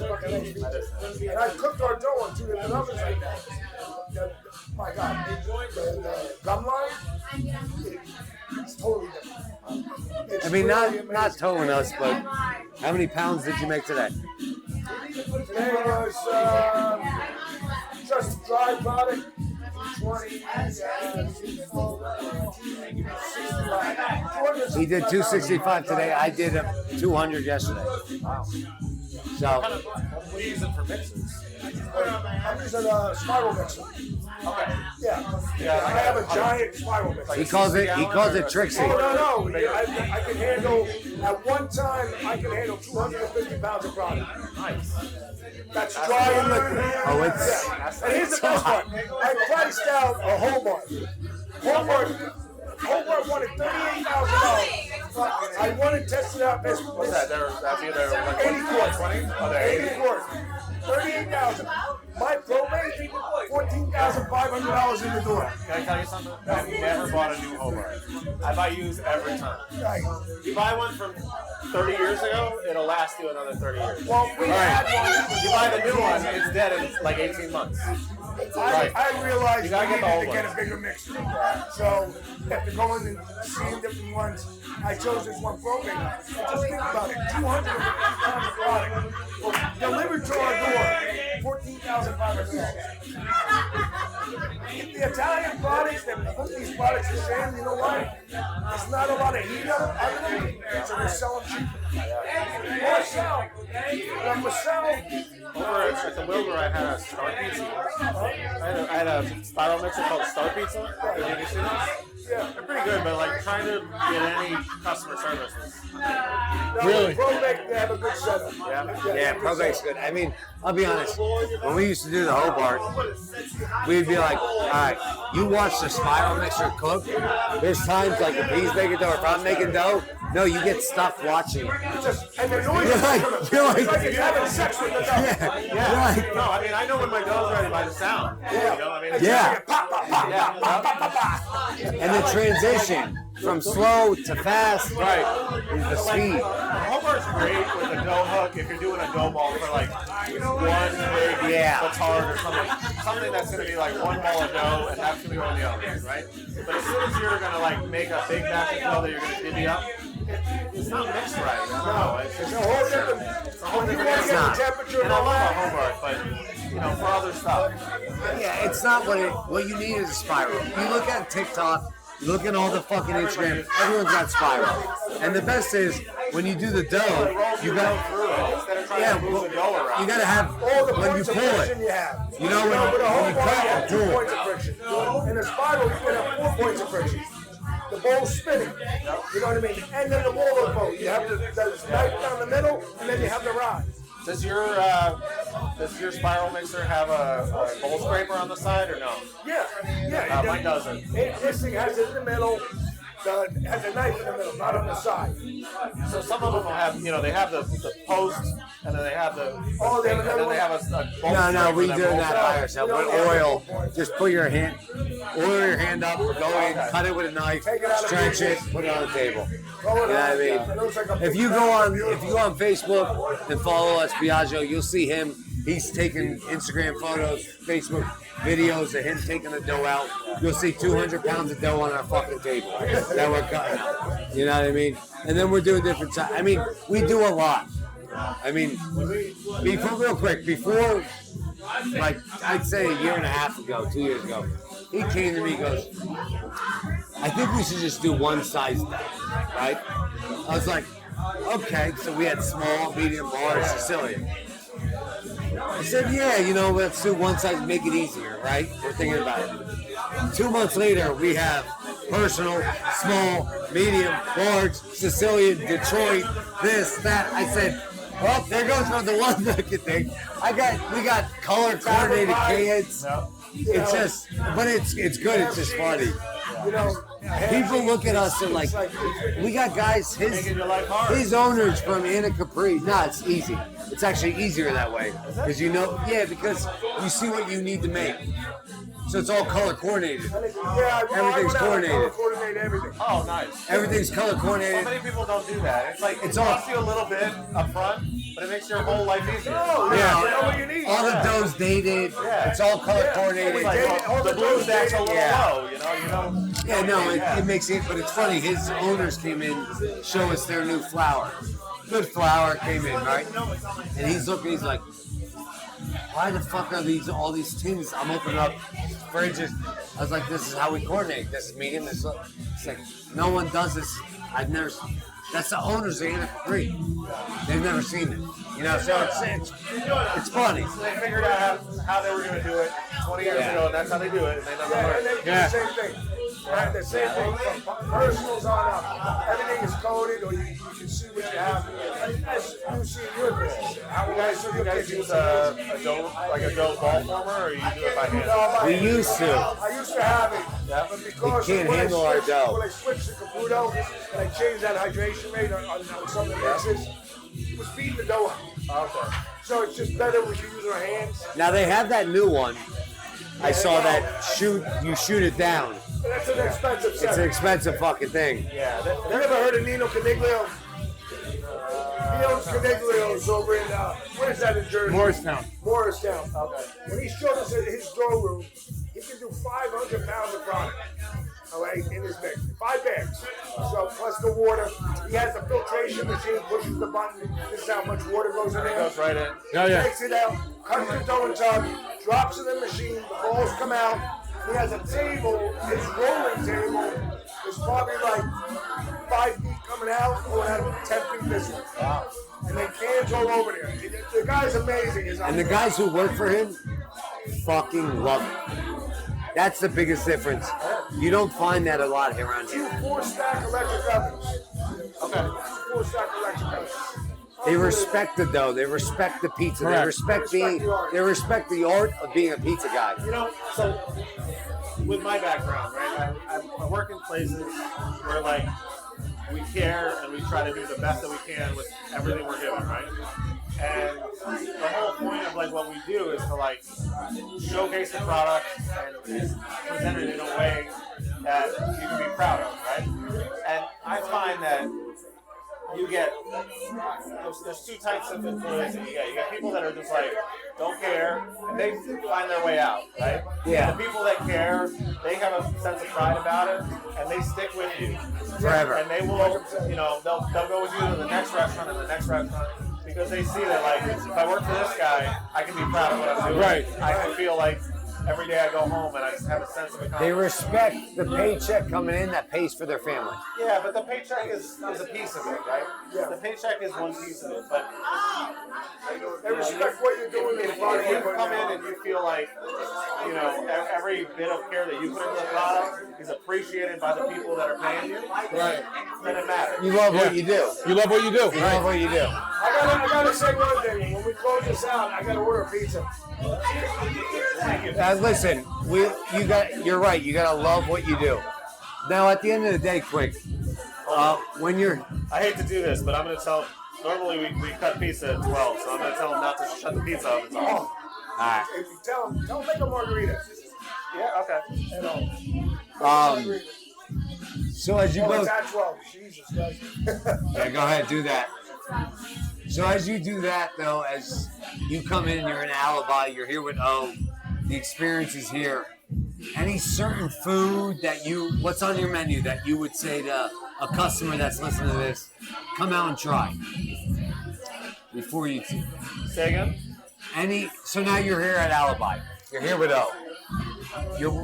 is nice. And I cooked our dough on 2 different ovens like that. My God, the gum line, it's totally different. It's I mean, really not towing us, but how many pounds did you make today? Today was just dry product. 20. He did 265 today. I did 200 yesterday. So What are you using for mixes? I'm using a spiral mixer. Okay. Yeah. I have a giant spiral mixer. he calls it Trixie. Oh, no. I can handle, at one time, I can handle 250 pounds of product. Nice. That's dry and liquid. Oh, it's Yeah. And here's the best part. I priced out a Hobart. Hobart wanted $38,000. I wanted to test it out this. What's that? That's either like 80 quarts. 20? Oh, they're 80 80. quarts. 38,000. My probate, $14,500 in the door. Can I tell you something? I've never bought a new Hobart. I buy used every time. Right. You buy one from 30 years ago, it'll last you another 30 years. Well, we had one. You buy the new one, it's dead in like 18 months. I realized You gotta we get the needed old to get ones. a bigger mixer. So after going and seeing different ones, I chose this one probate. Just think about it, 250 pounds of product delivered to our door, $14,500. The Italian products that put these products to shame, you know why? There's not a lot of heat under them, so they're selling cheap. Marcel, Over at the Wilbur, I had a Star Pizza. I had a spiral mixer called Star Pizza. Have you seen those? yeah. They're pretty good, but like trying to get any customer service is Really? Probate, they have a good setup. Yeah, probate's good. I mean, I'll be honest. When we used to do the Hobart, we'd be like, all right, you watch the spiral mixer cook. There's times like if he's making dough or if I'm making dough, no, you get stuck watching. And the noise You're is like- coming. you're like- It's like it's having sex with the dough. Yeah, Yeah. No, I mean I know when my dough's ready by the sound. You know, I mean, Yeah. Pop, pop, pop, Yeah. pop, pop, pop, pop. And the transition from slow to fast, Right. is the speed. Hobart's great with a dough hook if you're doing a dough ball for like one big Yeah. petard or something that's going to be like one ball of dough and that's going to go in the oven, right? But as soon as you're going to like make a big batch of dough that you're going to divvy up, it's not mixed right. I don't know. It's It's a whole different. a whole You different. want to get not. the temperature And I of love a that. Hobart, but for other stuff. Yeah, it's not what you need is a spiral. You look at TikTok, you look at all the fucking Instagram, everyone's got spiral. And the best is when you do the dough, you got you gotta have All the when you points of pull friction it. you have. You know when with a whole you ball, you have cut, 2 do it. points of friction. In a spiral, you can have 4 points of friction. The bowl's spinning. You know what I mean? And then the wall of the bowl. You have the knife down the middle, and then you have the rod. Does your spiral mixer have a bowl scraper on the side or no? Yeah. Mine doesn't. This thing has it in the middle. Has a knife in the middle, not on the side. So some of them will have, they have the post, and then they have the Oh, they have another and then they have a bowl No, scraper we that do rolls that out. by ourselves. With oil, just put your hand, oil your hand up, go in, cut it with a knife, stretch it, put it on the table. You know what I mean? If you go on Facebook and follow us, Biagio, you'll see him. He's taking Instagram photos, Facebook videos of him taking the dough out. You'll see 200 pounds of dough on our fucking table that we're cutting out. You know what I mean? And then we're doing different times. I mean, we do a lot. I mean, real quick, before, like, I'd say a year and a half ago, 2 years ago, he came to me, he goes, I think we should just do one size dough, right? I was like, okay. So we had small, medium, large, Sicilian. I said, yeah, let's do one size, make it easier, right? We're thinking about it. 2 months later, we have personal, small, medium, large, Sicilian, Detroit, this, that. I said, well, there goes for the one bucket thing. We got color coordinated kids. It's just, but it's good. It's just funny. People look at us and like, we got guys. His owner's from Anna Capri. No, it's easy. It's actually easier that way because because you see what you need to make. So it's all color coordinated. Everything's coordinated. Oh, nice. Everything's color coordinated. So many people don't do that. It's like it costs you a little bit up front, but it makes your whole life easier. You know what you need. All the dough's dated. It's all color coordinated. It's like the blue stack's a little low, Yeah, no, it makes it, but it's funny. His owners came in, show us their new flour. Good flour came in, right? And he's looking, he's like, why the fuck are all these tins? I'm opening up fridges. I was like, this is how we coordinate. This is medium. This is, it's like, no one does this. That's the owners of Anna Capri. They've never seen it. So it's funny. So they figured out how they were going to do it 20 years ago, and that's how they do it, and they never learned. And they do the same thing. Right? The same thing from personals on up. Everything is coded, or you can see what you have. As you see in your business. You guys use a dough ball former, or you do it by hand? We used to. I used to have it, but because We can't when handle our dough. When I switched to Caputo and I changed that hydration rate on some of the mixes, it was beating the dough out. Okay. So it's just better when you use our hands. Now they have that new one. I saw that you shoot it down. That's an expensive set. It's an expensive fucking thing. Yeah. You ever heard of Nino Caniglio? He owns Caniglio's over in, where's that in Jersey? Morristown. Okay. When he showed us at his grow room, he can do 500 pounds of product. All right, in his mix. 5 bags. So plus the water. He has the filtration machine, pushes the button. This is how much water goes in there. It goes right in. Takes it out, cuts the dough in tub, drops in the machine, the balls come out. He has a table, his rolling table is probably like 5 feet coming out, going out 10 feet this way. Wow. And then cans all over there. The guy's amazing. And the guys who work for him fucking love it. That's the biggest difference. You don't find that a lot here around here. 4-stack electric ovens. Okay. 4-stack electric ovens. They respect the dough. They respect the pizza. Correct. They respect the art of being a pizza guy. So with my background, right, I work in places where like we care and we try to do the best that we can with everything we're given, right? And the whole point of like what we do is to like showcase the product and present it in a way that you can be proud of, right? And I find that you get there's 2 types of employees that you get. You get people that are just like don't care and they find their way out, right? Yeah. The people that care, they have a sense of pride about it and they stick with you Forever. And they will, they'll go with you to the next restaurant and the next restaurant because they see that, like, if I work for this guy, I can be proud of what I'm doing. Right. I feel like every day I go home and I just have a sense of accomplishment. They respect the paycheck coming in that pays for their family. Yeah, but the paycheck is a piece of it, right? Yeah. The paycheck is one piece of it, but They respect what you're doing in the if product. you come in and you feel like, you know, every bit of care that you put into the product is appreciated by the people that are paying you, Right. then it matters. You love what you do. You love what you do. You love what you do. I gotta say one thing. When we close this out, I gotta order a pizza. Listen, you're right. You gotta love what you do. Now, at the end of the day, quick, when you're, I hate to do this, but I'm going to tell. Normally we cut pizza at 12, so I'm going to tell them not to shut the pizza off until. all right. If you tell them make a margarita. Yeah. Okay. So as you Oh, go, it's at 12. Jesus Christ. yeah, go ahead, do that. So as you do that, though, as you come in, you're in Alibi, you're here with O, the experience is here. Any certain food that what's on your menu that you would say to a customer that's listening to this, come out and try before you Say again. So now you're here at Alibi. You're here with O.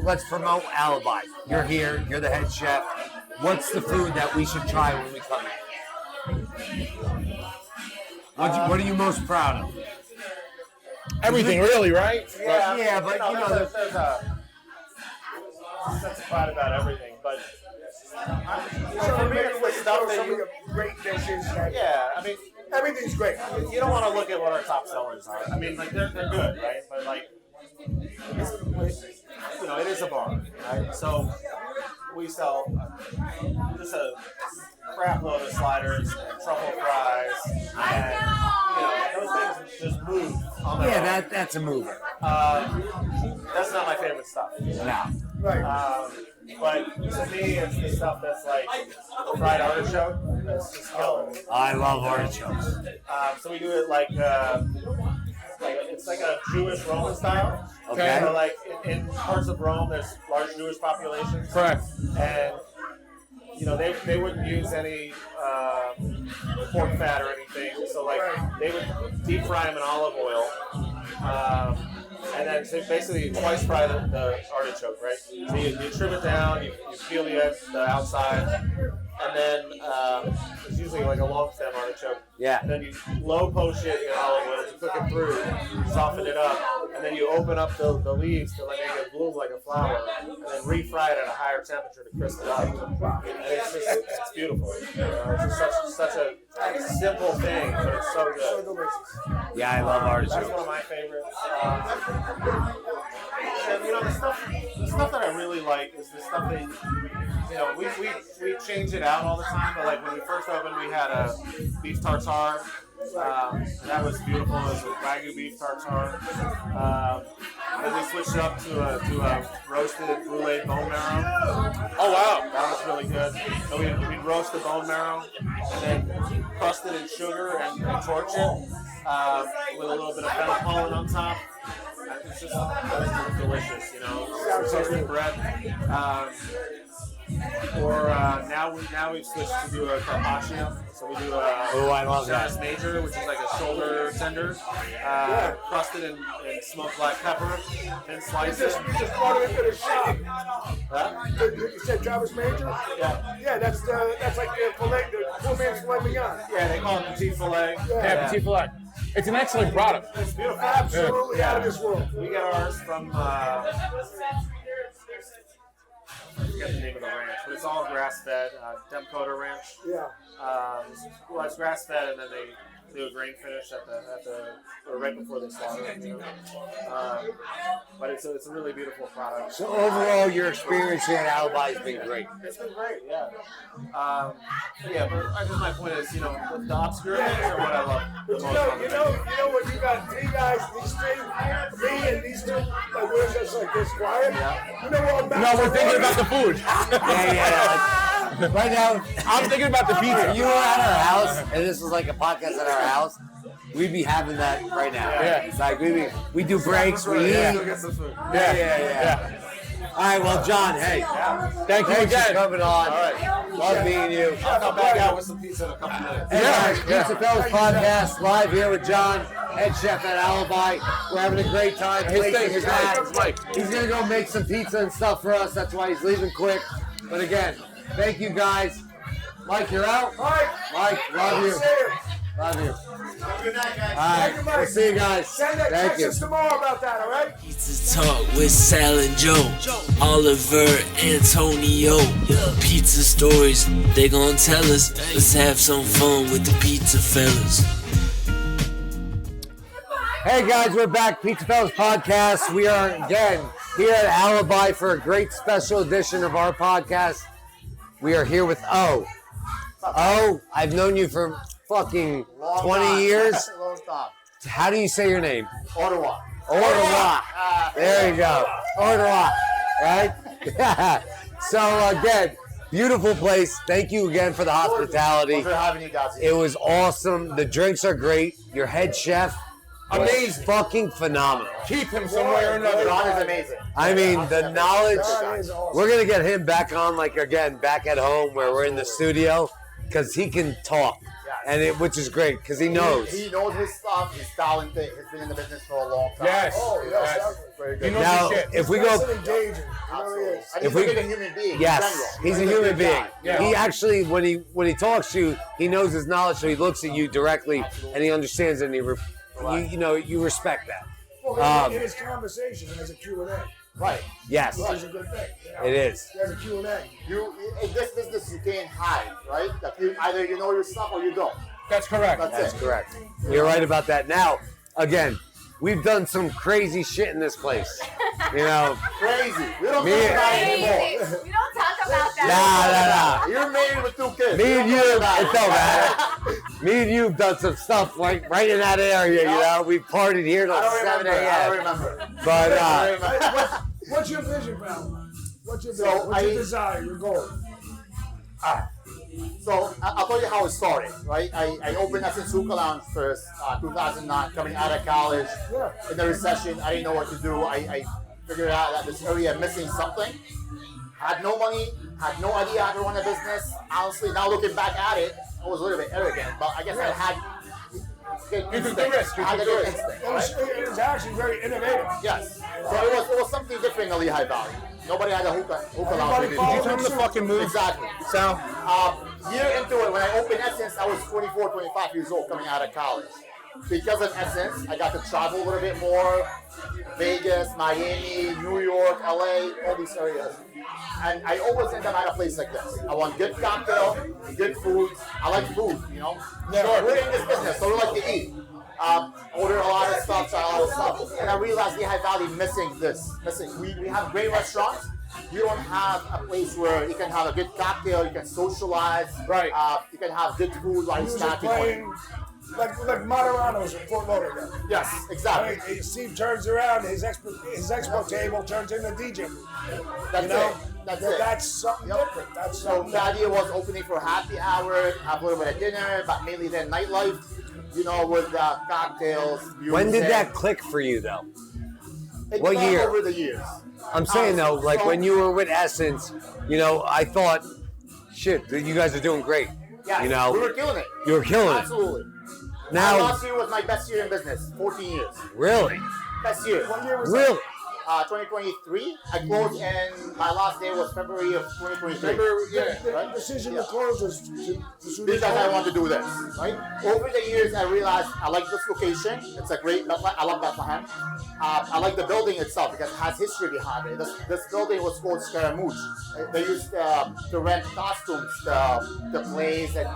Let's promote Alibi. You're here. You're the head chef. What's the food that we should try when we come in? What are you most proud of? Everything, really, right? Yeah, but you know, there's a sense of pride about everything, but for me, it's the stuff that you. Great dishes. Yeah, I mean, Everything's great. you don't want to look at what our top sellers are. I mean, like they're good, right? But like, you know, it is a bar, right? So we sell just a crap load of sliders and truffle fries, and you know, those things just move on their own. that's a mover. That's not my favorite stuff. No. Right. But to me, it's the stuff that's like the fried artichoke. That's just killer. I love artichokes. So we do it like it's like a Jewish Roman style. Okay. So like in parts of Rome, there's large Jewish populations. Correct. And you know they wouldn't use any pork fat or anything. So like they would deep fry them in olive oil. And then so basically twice fry the artichoke, right? So you trim it down, you peel the outside, and then it's usually like a long stem artichoke. Yeah. And then you low poach it in olive oil to cook it through, soften it up, and then you open up the leaves to like make it bloom like a flower, and then refry it at a higher temperature to crisp it up. And it's beautiful. You know, it's just such a simple thing, but it's so good. So delicious. Yeah, I love That's artichokes. one of my favorites. And you know, the stuff that I really like is the stuff that, you know, we change it out all the time, but like when we first opened, we had a beef tartare. That was beautiful. It was a Wagyu beef tartare. Then we switched it up to a roasted brulee bone marrow. Oh, wow. That was really good. So we'd roast the bone marrow and then crust it in sugar and torch it with a little bit of fennel pollen on top. It's just delicious, you know. Toasted bread. Now we've switched to do a carpaccio. So we do I love that. Cernis major, which is like a shoulder tender, crusted in smoked black pepper, and slice it. Just brought it into the shop. Huh? You said Travis Major? Yeah. Yeah, that's like the filet, the poor man's filet mignon. Yeah, they call it petit filet. Yeah, petit filet. It's an excellent product. It's beautiful. Absolutely out of this world. We get ours from I forget the name of the ranch, but it's all grass-fed, Demcoder Ranch. Yeah. Well, it's grass-fed, and then they do a grain finish or right before they slaughter it. You know? But it's a really beautiful product. So overall, your experience here at Alibi has been great. It's been great, yeah. But I guess my point is, you know, the obscure things are what I love the most. You know what you got? Three guys, these three, me and these two, like we're just like this quiet. Yeah. You know what? No, we're thinking about the food. Yeah. Right now, I'm thinking about the pizza. if you were at our house, and this was like a podcast at our house, we'd be having that right now. Yeah. It's like we do breaks, we eat. Go get some food. Yeah. All right, well, John, hey. Thank you Thanks for again. coming on. All right. Love meeting you. I'll come back out with some pizza in a couple minutes. Hey guys, PizzaFellas Podcast, live here with John, head chef at Alibi. We're having a great time. His Placing thing, his his hat. mic, his mic. He's going to go make some pizza and stuff for us. That's why he's leaving quick. But again, thank you guys. Mike, you're out? Mike, love you. Love you. Good night, guys. All right, we'll see you guys. Send that Thank text you. us tomorrow about that, all right? Pizza Talk with Sal and Joe, Oliver, Antonio. Pizza stories, they gon' tell us. Let's have some fun with the Pizza Fellas. Hey guys, we're back. PizzaFellas Podcast. We are again here at Alibi for a great special edition of our podcast. We are here with O. O, I've known you for fucking 20 years. Long time. How do you say your name? Ottawa. Ottawa. There you go. Ottawa. Right? So again, beautiful place. Thank you again for the hospitality. Pleasure having you guys here. It was awesome. The drinks are great. Your head chef, amazing, fucking phenomenal. Keep him somewhere or another. Ron is amazing. I mean, the knowledge. That is awesome. We're gonna get him back on, like again, back at home where we're in the studio, because he can talk, and which is great because he knows. He knows his stuff. He's talented. He's been in the business for a long time. Yes. Oh, yes. Very He good. knows Now, his shit. if we Nice go, and engaging. He really is. And If he's we- a human being. yes, in general. he's a good human being. guy. Yeah. He actually, when he talks to you, he knows his knowledge, so he looks at you directly, and he understands, and you respect that. Well, in his conversation, there's a Q&A. Right. Yes, Which is a good thing. You know? it is. There's a Q&A. In this business, you can't hide, right? That either you know your stuff or you don't. That's correct. That's correct. You're right about that. Now, again, we've done some crazy shit in this place. You know, Crazy. We don't Me- talk about it anymore. We don't talk about that. nah. You're married with 2 kids. Me and We you, don't talk it about don't matter. Me and you've done some stuff like right in that area. You know, we partied here till I don't 7 remember. I don't a.m. remember. But I don't remember. What's your vision, pal? What's your vision? So What's your I- desire, your goal? So I'll tell you how it started, right? I opened Essence Hookah Lounge first, 2009, coming out of college. Yeah. In the recession, I didn't know what to do. I figured out that this area missing something. Had no money, had no idea how to run a business. Honestly, now looking back at it, I was a little bit arrogant, but I guess I had good You took the instinct. risk. You I had took the the good risk. instinct, right? It was actually very innovative. Yes. So it was something different in the Lehigh Valley. Nobody had a hookah lounge. Everybody before. Did you tell him to fucking move? Exactly. Sal? Year into it, when I opened Essence, I was 24, 25 years old coming out of college. Because of Essence, I got to travel a little bit more. Vegas, Miami, New York, LA, all these areas. And I always end up at a place like this. I want good cocktail, good food. I like food, you know? So we're in this business, so we like to eat. Order a lot of stuff, try a lot of stuff. And I realized Lehigh Valley missing this. We have great restaurants. You don't have a place where you can have a good cocktail, you can socialize. Right. You can have good food while He you're was just snacking. playing like Moderanos in Fort Lauderdale. Yes, exactly. Right? Steve turns around, his expo table turns into DJ. That's You know? it. That's it. That's something Yep. different. That's So something the idea was opening for happy hour, have a little bit of dinner, but mainly then nightlife, you know, with cocktails. when did music. that click for you, though? It what developed year? Over the years. I'm saying though, like when you were with Essence, you know, I thought, shit, you guys are doing great. Yeah, You know, we were killing it. you were killing it. Absolutely. Now, last year was my best year in business. 14 years. really, Best year. What year was really. 2023. I closed, and my last day was February of 2023. that? The Right? decision Yeah. to close was to Because I want to do this, right? Over the years, I realized I like this location. It's a great, I love Bethlehem. I like the building itself because it has history behind it. This building was called Scaramouche. They used to rent costumes, the plays and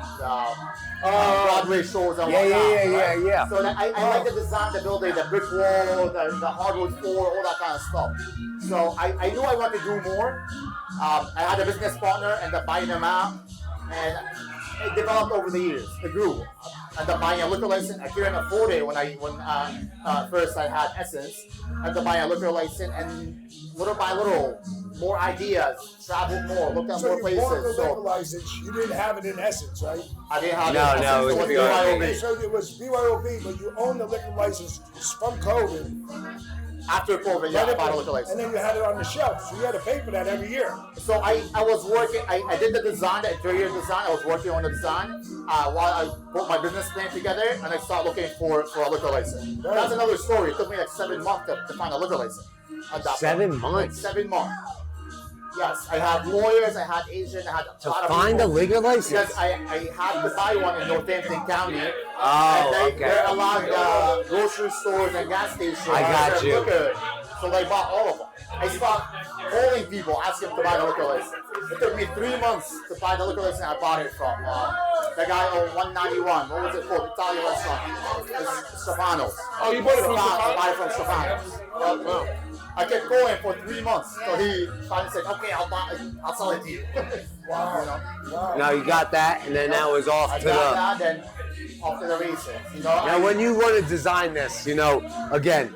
Broadway shows and Yeah, whatnot. yeah. So I like the design of the building, the brick wall, the hardwood floor, all that kind of stuff. So I knew I wanted to do more. I had a business partner, ended up buying them out, and it developed over the years. It grew. I ended up buying a liquor license. I couldn't afford it when first I had Essence. I ended up buying a liquor license, and little by little, more ideas, traveled more, looked at So more you places. bought the liquor So license. You didn't have it in Essence, right? I didn't have No, Essence. no, it was BYOB. So it was BYOB, but you own the liquor license from COVID. After COVID, yeah, I bought a liquor And license. then you had it on the shelf, so you had to pay for that every year. So I was working, I did the design, the interior design. I was working on the design while I put my business plan together, and I started looking for a liquor license. That's another story. It took me like 7 months to find a liquor license. At that 7 point. months? Like 7 months. Yes, I had lawyers, I had agents, I had a To lot of find a people. liquor license? Because I had to buy one in Northampton County. Oh, and okay. They're allowed grocery stores and gas stations. I got to you. Liquor. So they bought all of them. I started calling people, asking them to buy the liquor license. It took me 3 months to buy the liquor license I bought it from. The guy on 191, what was it called? Italian restaurant. It's Stefano's. Oh, you bought it from I bought it from Stefano's? Stefano's. Wow. I kept going for 3 months. So he finally said, okay, I'll sell it to you. Wow. Now you got that, and then that was off I to got the. that, then off to the races. You know, Now, when you want to design this, again,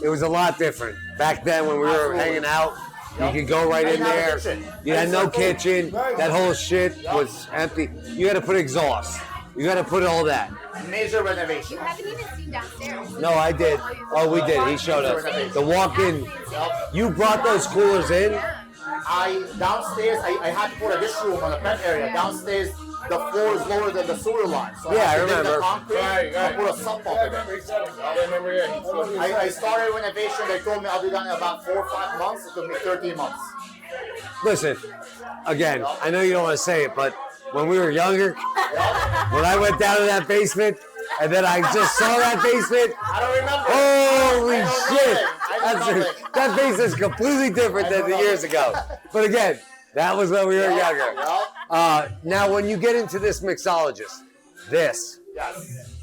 it was a lot different. Back then, when we were Absolutely. hanging out, Yep. you could go right I in didn't have a there. kitchen. You had no kitchen. Right. That whole shit was empty. You had to put exhaust. You got to put all that. major renovation. You haven't even seen downstairs. No, I did. Oh, we did. He showed us. The walk-in. You brought those coolers in? Downstairs, I had to put a dish room on the pet area. Downstairs, the floor is lower than the sewer line. So Yeah, I had to dig remember. the concrete and put a sump pump in it. I started renovation. They told me I'll be done in about 4 or 5 months. It took me 13 months. Listen, again, I know you don't want to say it, but when we were younger, when I went down to that basement, and then I just saw that basement, I don't remember. holy I don't shit! know it. That basement's completely different than the years ago. But again, that was when we were younger. Now, when you get into this mixologist, Yes.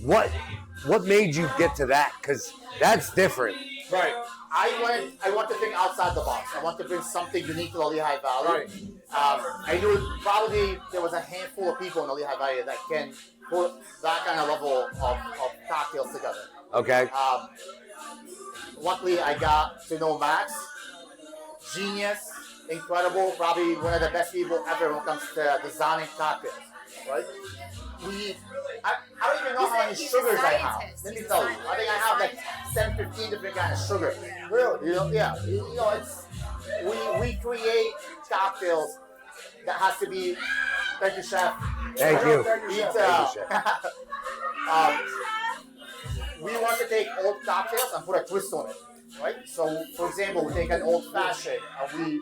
what made you get to that? Because that's different. Right. I want to think outside the box. I want to bring something unique to the Lehigh Valley. Right. I knew probably there was a handful of people in the Lehigh Valley that can put that kind of level of cocktails together. Okay. Luckily, I got to know Max. Genius, incredible, probably one of the best people ever when it comes to designing cocktails. Right? I don't even know how many sugars I have. Let me tell you. I think I have like 10, 15 different kinds of sugar. Really? You know, yeah. You know, it's we create cocktails that has to be. Thank you, chef. Thank you. Eat, we want to take old cocktails and put a twist on it, right? So, for example, we take an old fashioned and we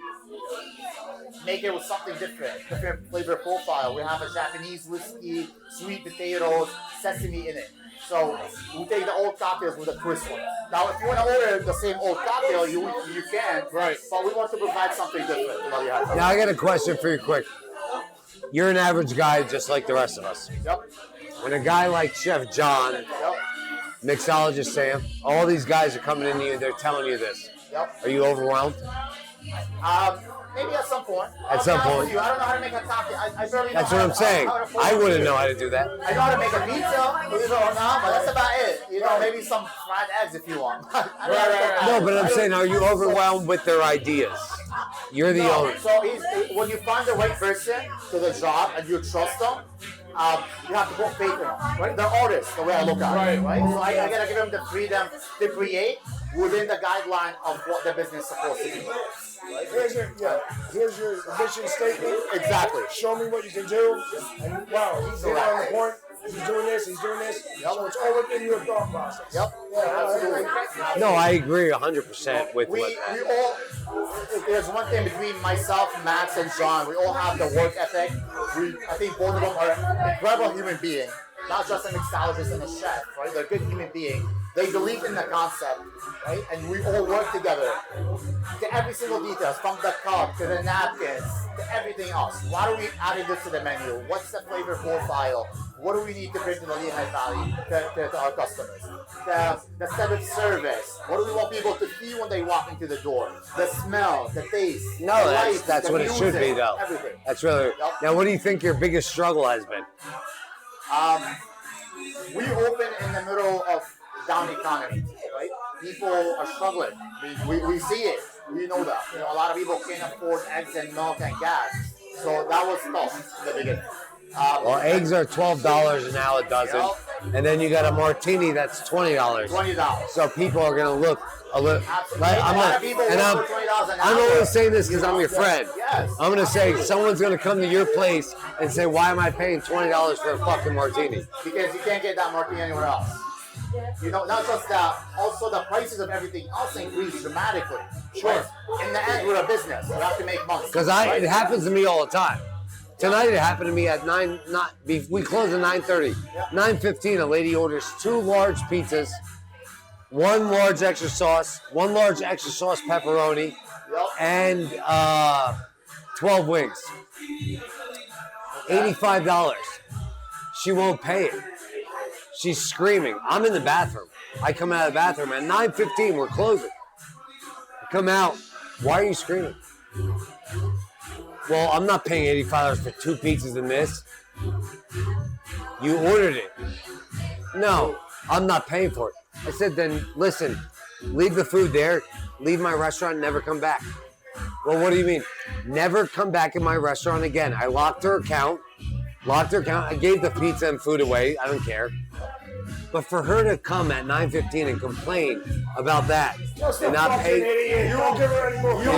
make it with something different flavor profile. We have a Japanese whiskey, sweet potatoes, sesame in it. So we take the old cocktails with a twist on it. Now, if you want to order the same old cocktail, you can. Right. But we want to provide something different. You know, you have. Now I got a question for you, quick. You're an average guy, just like the rest of us. Yep. When a guy like Chef John, Yep. mixologist Sam, all these guys are coming into you. They're telling you this. Yep. Are you overwhelmed? Maybe at some point. At some point. I don't know how to make a cocktail. I barely know That's how what I'm to- saying. how to I wouldn't know how to do that. I know how to make a pizza, believe it or not, but that's about it. You know, maybe some fried eggs if you want. No, but I'm saying, are you overwhelmed with their ideas? You're the No, owner. so when you find the right person to the job and you trust them, you have to put faith in them. Right? They're artists, the way I look at it. Right? So I gotta give them the freedom to create within the guideline of what the business is supposed to be. Here's your mission statement. Exactly. Show me what you can do. And wow, he's hit on the point. He's doing this. So it's all within your thought process. Yep. Yeah, Absolutely. No, I agree 100% with We what. all, if there's one thing between myself, Max, and John, we all have the work ethic. I think both of them are incredible human beings, not just a mixologist and a chef, right? They're good human beings. They believe in the concept, right? And we all work together to every single detail, from the cup to the napkins to everything else. Why are we adding this to the menu? What's the flavor profile? What do we need to bring to the Lehigh Valley to our customers? The seventh service. What do we want people to feel when they walk into the door? The smell, the taste. No, the that's lights, that's the what it should be, music, though. Everything. That's really. Yep. Now, what do you think your biggest struggle has been? We open in the middle of down economy, right? People are struggling. We see it. We know that. You know, a lot of people can't afford eggs and milk and gas. So that was tough in the beginning. Well, eggs are $12 an hour a dozen. Yep. And then you got a martini that's $20. $20. So people are gonna look a little. Like, I'm only saying this because I'm your friend. Yes. I'm gonna say someone's gonna come to your place and say, "Why am I paying $20 for a fucking martini?" Because you can't get that martini anywhere else. You know, not just that, also the prices of everything else increase dramatically. Sure. In the end, we're a business. We have to make money. Because it happens to me all the time. Tonight it happened to me at 9. We close at 9:30. 9:15, a lady orders 2 large pizzas, 1 large extra sauce, 1 large extra sauce pepperoni, and 12 wings. $85. She won't pay it. She's screaming. I'm in the bathroom. I come out of the bathroom at 9:15. We're closing. I come out. Why are you screaming? Well, I'm not paying $85 for 2 pizzas and this. You ordered it. No, I'm not paying for it. I said, then listen, leave the food there, leave my restaurant, never come back. Well, what do you mean? Never come back in my restaurant again. I locked her account. I gave the pizza and food away. I don't care. But for her to come at 9:15 and complain about that and not pay, idiot. You don't give her any more. You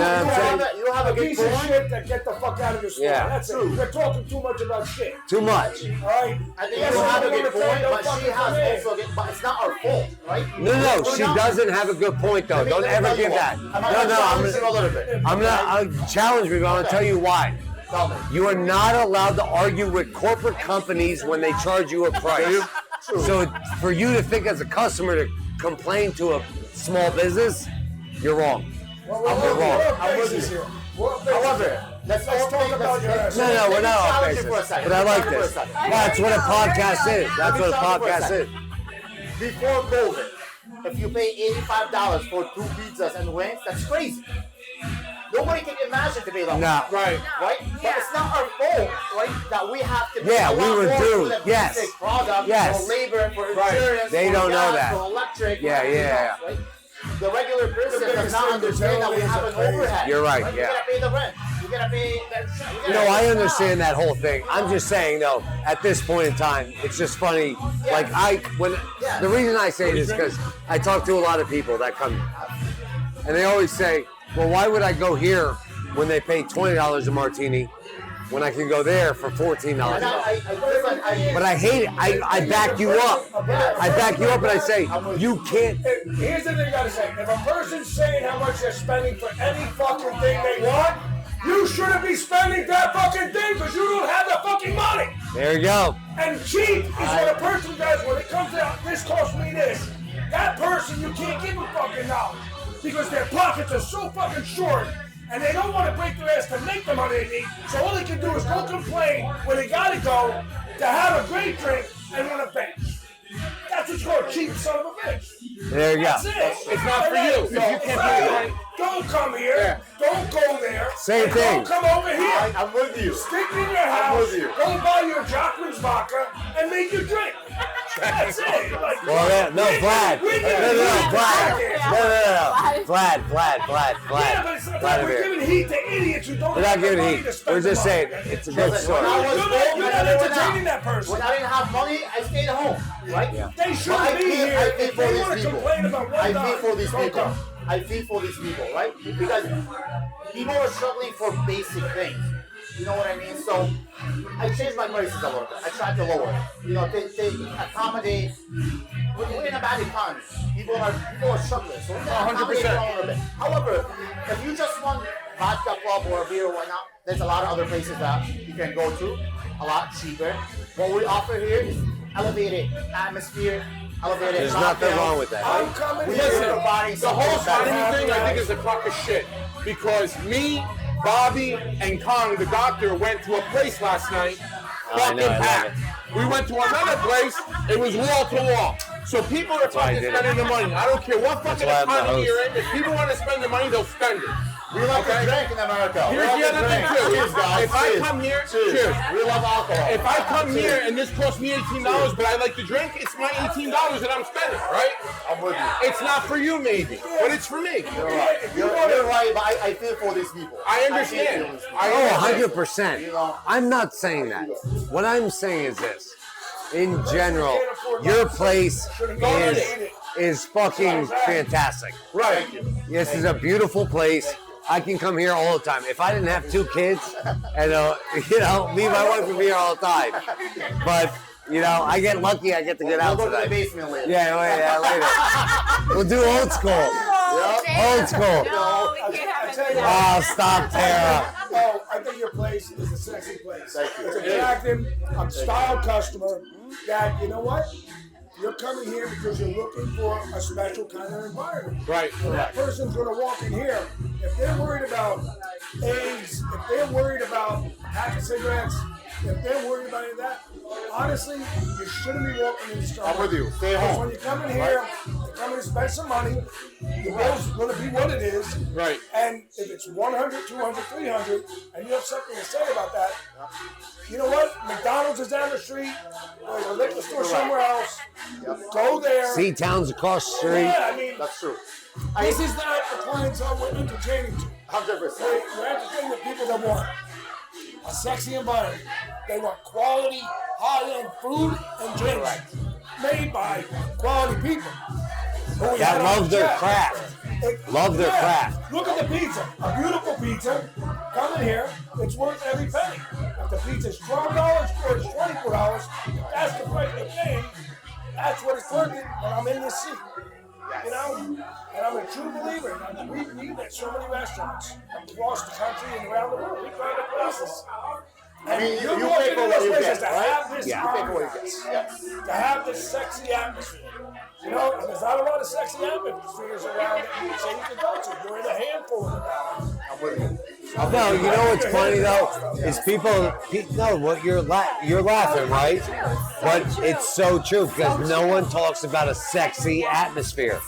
have a good piece of point. shit that get the fuck out of your store. Yeah. That's it. You're talking too much about shit. too much. All right. I think you have a good point, but she has also but it's not our fault, right? No, she doesn't have a good point though. Don't ever give that. I'll challenge me, but I'm gonna tell you why. Tell me. You are not allowed to argue with corporate companies when they charge you a price. So for you to think as a customer to complain to a small business, you're wrong. You're wrong. I'm with you. However, let's talk about your ass. No, we're not off challenge basis. you for a second. But I like Challenge you this. for a second. That's what a podcast is. That's what a podcast is. Before COVID, if you pay $85 for 2 pizzas and wings, that's crazy. Nobody can imagine to pay that. No. Right? But it's not our fault, right? That we have to pay Yeah, a we lot were more due. for the Yes. basic product, Yes. for labor, for insurance, They for don't know gas, that. for electric, Yeah, for everything yeah. else, right? The regular person does not understand that we have an overhead. You're right, You yeah. gotta pay the rent. You gotta pay that. No, I understand that whole thing. I'm just saying, though, at this point in time, it's just funny. Like, the reason I say this is because I talk to a lot of people that come here. And they always say, well, why would I go here when they pay $20 a martini when I can go there for $14? But I hate it. I back you up. I back you up and I say, you can't. Here's the thing I gotta say. If a person's saying how much they're spending for any fucking thing they want, you shouldn't be spending that fucking thing because you don't have the fucking money. There you go. And cheap is what a person does when it comes out, this cost me this. That person, you can't give them fucking knowledge because their pockets are so fucking short and they don't want to break their ass to make the money they need. So all they can do is go complain where they gotta go to have a great drink and want to bench. That's what's called cheap son of a bitch. There you go. That's it. It's not for you. If you can't pay the rent. Don't come here. Yeah. Don't go there. Same and thing. Don't come over here. I'm with you. Stick in your house. with you. Go buy your Jockman's vodka and make your drink. That's it. Like, Well, no, Vlad. we're Vlad. Yeah, but it's not like we're giving heat to idiots who don't We're not have the giving money heat. to spend We're just the saying money. it's a good story. You're not entertaining that person. When I didn't have money, I stayed at home, right? They shouldn't be here I if feel they for want to these people. complain about I $1. feel for these Don't people. come. I feel for these people, right? Because people are struggling for basic things. You know what I mean? So I changed my prices a little bit. I tried to lower it. You know, they accommodate. We're in a bad economy. People are struggling. So we're gonna accommodate it a little bit. However, if you just want vodka club or a beer or whatnot, there's a lot of other places that you can go to, a lot cheaper. What we offer here is elevated atmosphere, elevated. There's nothing wrong with that. I'm coming Listen, here. the whole spending thing I think is a crock of shit. Because me, Bobby, and Kong, the doctor, went to a place last night, fucking packed. We went to another place, it was wall to wall. So people are fucking spending the money. I don't care what fucking economy you're in. If people want to spend the money, they'll spend it. We love to drink in America. Here's the other thing too. Cheers, guys. If I come here, cheers. We love alcohol. If I come here and this costs me $18, but I like to drink, it's my $18 that I'm spending, right? I'm with you. It's not for you, maybe, but it's for me. You're right. You're right, but I feel for these people. I understand. Oh, 100%. I'm not saying that. What I'm saying is this. in general, your place is fucking fantastic. Right. This is a beautiful place. I can come here all the time. If I didn't have 2 kids, and me and my wife would be here all the time. But I get lucky. I get to get out We'll go to today. the basement later. Yeah, later. We'll do old school. Old school. No, we can't have it. That. Oh, stop, Tara. Oh, I think your place is a sexy place. Thank you. It's attractive. I'm a style customer that, you know what? You're coming here because you're looking for a special kind of environment. Right. And that person's going to walk in here. If they're worried about AIDS, if they're worried about a pack of cigarettes, if they're worried about any of that, honestly, you shouldn't be walking in the store. I'm with you. Stay Because home. when you come in here, you come in to spend some money, the bill's going to be what it is. Right. And if it's 100, 200, 300, and you have something to say about that, you know what? McDonald's is down the street, or the liquor store somewhere else. Go there. C-Town's across the street. Yeah, I mean, That's true. this is not the clientele we're entertaining to. 100%. We're entertaining the people that want a sexy environment. They want quality, high-end food and drinks made by quality people. That love their craft. Love their craft. Look at the pizza. A beautiful pizza. Come in here. It's worth every penny. If the pizza's $12 or it's $24, if that's the price they're paying, that's what it's worth it when I'm in this seat. You know? And I'm a true believer. And we eat at so many restaurants across the country and around the world. We find the places. I mean, you're you walking pay for in what those you places get, to right? have this Yeah, you pay for what you get. ambiance, Yes. to have this sexy atmosphere. You know, and there's not a lot of sexy atmospheres around that you say you can go to. You're in a handful of them. I'm with you. No, you know what's funny though is what you're laughing, right? But it's so true because no one talks about a sexy atmosphere.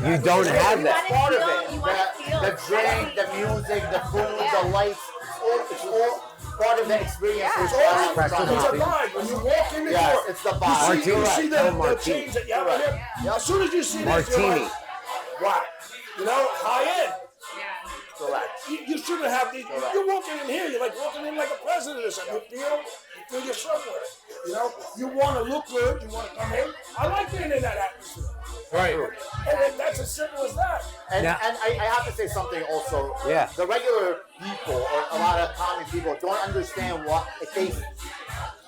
You don't have that. Part of it. The drink, the music, the food, the lights. It's all part of the experience. It's a vibe. When you walk in the door, It's the vibe. you see the Martini. chains that you have on here. As soon as you see this, you're Martini. like, wow. You know, high end. Relax. You shouldn't have these. You're walking in here. You're like walking in like a president or something. You feel you're somewhere. You know, you want to look good. You want to come in. I like being in that atmosphere. Right. And that's as simple as that. And, Yeah. and I have to say something also. Yeah. The regular people or a lot of common people don't understand what it takes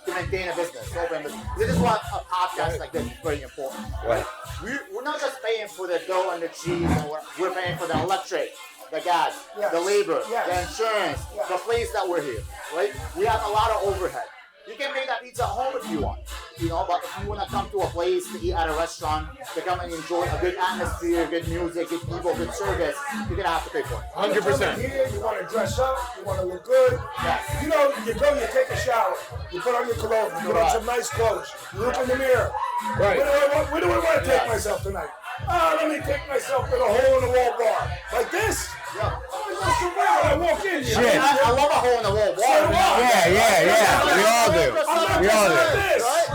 to maintain a business, to open a business. This is what a podcast like this is very important. Right. We're not just paying for the dough and the cheese, and we're paying for the electric, the gas, Yes. the labor, Yes. the insurance, Yes. the place that we're here, right? We have a lot of overhead. You can make that pizza at home if you want, but if you want to come to a place to eat at a restaurant, to come and enjoy a good atmosphere, good music, good people, good service, you're going to have to pay for it. 100%. You come in here, you want to dress up, you want to look good. Yes. You know, you go, you take a shower, you put on your cologne, you put on some nice clothes, you look in the mirror. Right. Where do I want to take myself tonight? Let me take myself to the hole-in-the-wall bar. Like this? Yeah. What's the way when I walk in? You know? Shit. I love a hole in the wall. So do I. Yeah. We all do. I'm not We all dressed like do. this. Right?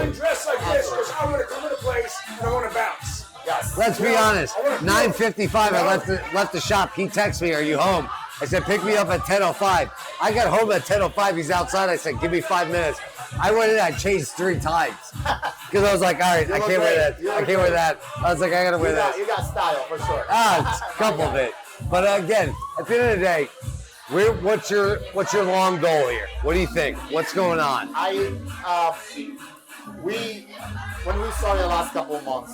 I'm dressed like this because I want to come to the place and I want to bounce. Yes. Let's be honest. 9:55. I left the shop. He texted me, "Are you home?" I said, "Pick me up at 10:05." I got home at 10:05. He's outside. I said, "Give me 5 minutes." I went in. I changed 3 times because I was like, "All right, I can't wear that. I can't wear that." I was like, "I gotta wear that." You got style for sure. It's a couple of it. But again, at the end of the day, what's your long goal here? What do you think? What's going on? When we started the last couple of months,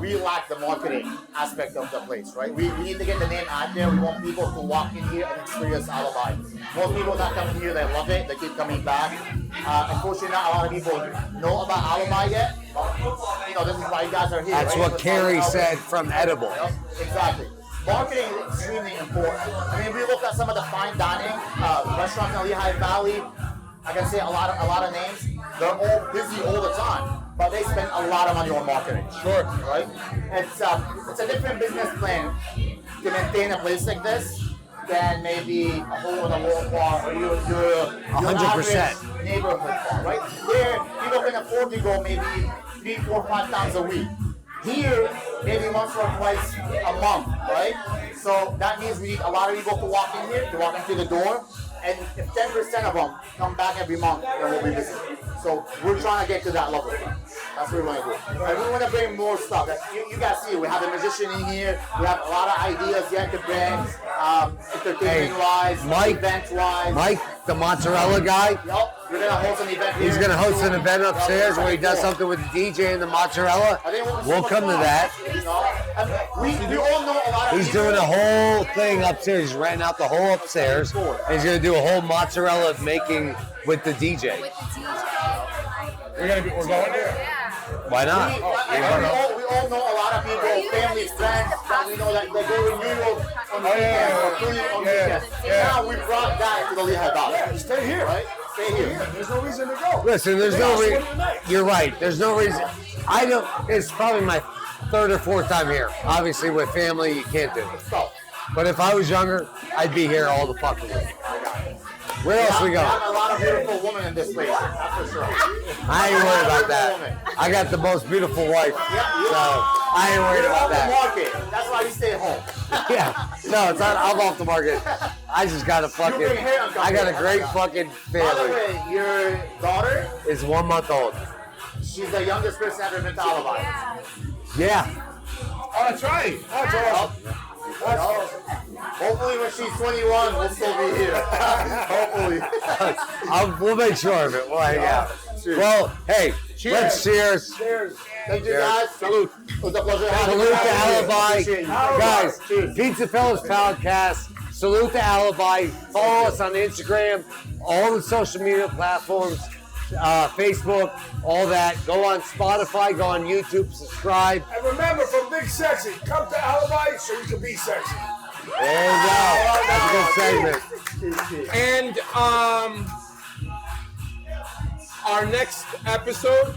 we lacked the marketing aspect of the place, right? We need to get the name out there. We want people to walk in here and experience Alibi. Most people that come in here, they love it. They keep coming back. Unfortunately, not a lot of people know about Alibi yet. This is why you guys are here. That's right? what Carrie said from Edible. Yep, exactly. Marketing is extremely important. I mean, we look at some of the fine dining restaurants in Lehigh Valley. I can say a lot of names. They're all busy all the time, but they spend a lot of money on marketing. Sure, right? It's a different business plan to maintain a place like this than maybe a hole-in-the-wall bar or your 100%. average neighborhood bar, right? Where people can afford to go maybe 3, 4, 5 times a week. Here, maybe once or twice a month, right? So that means we need a lot of people to walk in here, to walk into the door, And if 10% of them come back every month, then we'll be busy. So we're trying to get to that level. That's what we want to do. And we want to bring more stuff. You guys see, we have a musician in here. We have a lot of ideas yet to bring, entertainment-wise, event-wise. Mike, the mozzarella guy. Yep. We're going to host an event here. He's going to host an event upstairs where he does something with the DJ and the mozzarella. We'll come to that. We all know a lot of He's doing a whole thing upstairs. He's renting out the whole upstairs. And he's going to do a whole mozzarella making with the DJ. We're going there. Why not? We all know a lot of people, family, friends, that we know that they go in New York on the weekends or Philly on the weekends. Now we brought that to the Lehigh Valley. Yeah, stay here. Right? Stay here. There's no reason to go. Listen, there's no reason. You're right. There's no reason. I know it's probably my third or fourth time here. Obviously, with family, you can't do it. But if I was younger, I'd be here all the fucking week. Where else we go? We have a lot of beautiful women in this place, that's for sure. I ain't worried about that. I got the most beautiful wife, so I ain't worried about that. Off the market. That's why you stay home. Yeah, no, it's not. I'm off the market. I just got a fucking. I got a great fucking family. By the way, your daughter is 1 month old. She's the youngest person ever been to Alibi. Yeah. Oh, that's right. That's awesome. Hopefully when she's 21, we'll still be here. Hopefully. We'll make sure of it. We'll hang out. Well, hey, let's cheers. Cheers. Thank you guys. Salute. It was a pleasure having you. Salute to Alibi. Guys, PizzaFellas Podcast. Salute to Alibi. Follow us on Instagram, all the social media platforms, Facebook, all that. Go on Spotify, go on YouTube, subscribe. And remember, from Big Sexy, come to Alibi so you can be sexy. There you go. That's a good segment. And our next episode,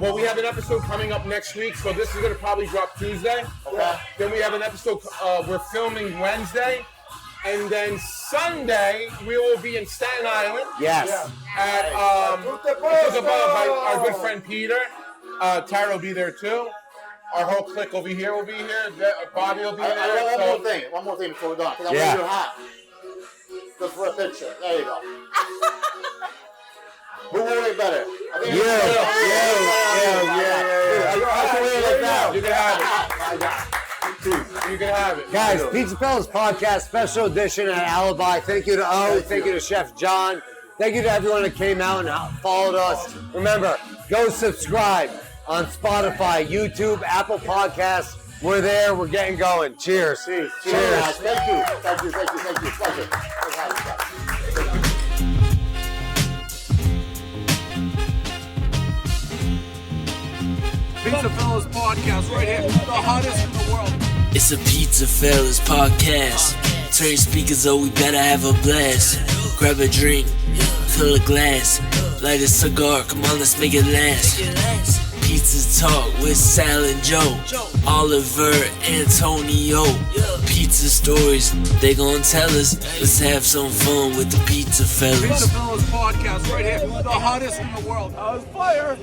well, we have an episode coming up next week, so this is going to probably drop Tuesday. Okay. Then we have an episode, we're filming Wednesday. And then Sunday, we will be in Staten Island. Yes. At our good friend Peter. Tara will be there too. Our whole clique will be here. Bobby will be there. One more thing before we're done. Because I Yeah. want your hat. Just for a picture. There you go. Who will wear it better? I think Yeah. I can wear it like that. You can have it. You can have it. Guys, PizzaFellas Podcast special edition at Alibi. Thank you to O. Thank you to Chef John. Thank you to everyone that came out and followed us. Remember, go subscribe on Spotify, YouTube, Apple Podcasts. We're there. We're getting going. Cheers. Cheers. Cheers. Thank you. Pleasure. PizzaFellas Podcast right here, the hottest in the world. It's a PizzaFellas Podcast. Turn your speakers up, we better have a blast. Grab a drink, fill a glass, light a cigar, come on, let's make it last. Pizza Talk with Sal and Joe, Oliver, Antonio. Pizza stories, they gon' tell us. Let's have some fun with the PizzaFellas. PizzaFellas Podcast right here, the hottest in the world. Fire.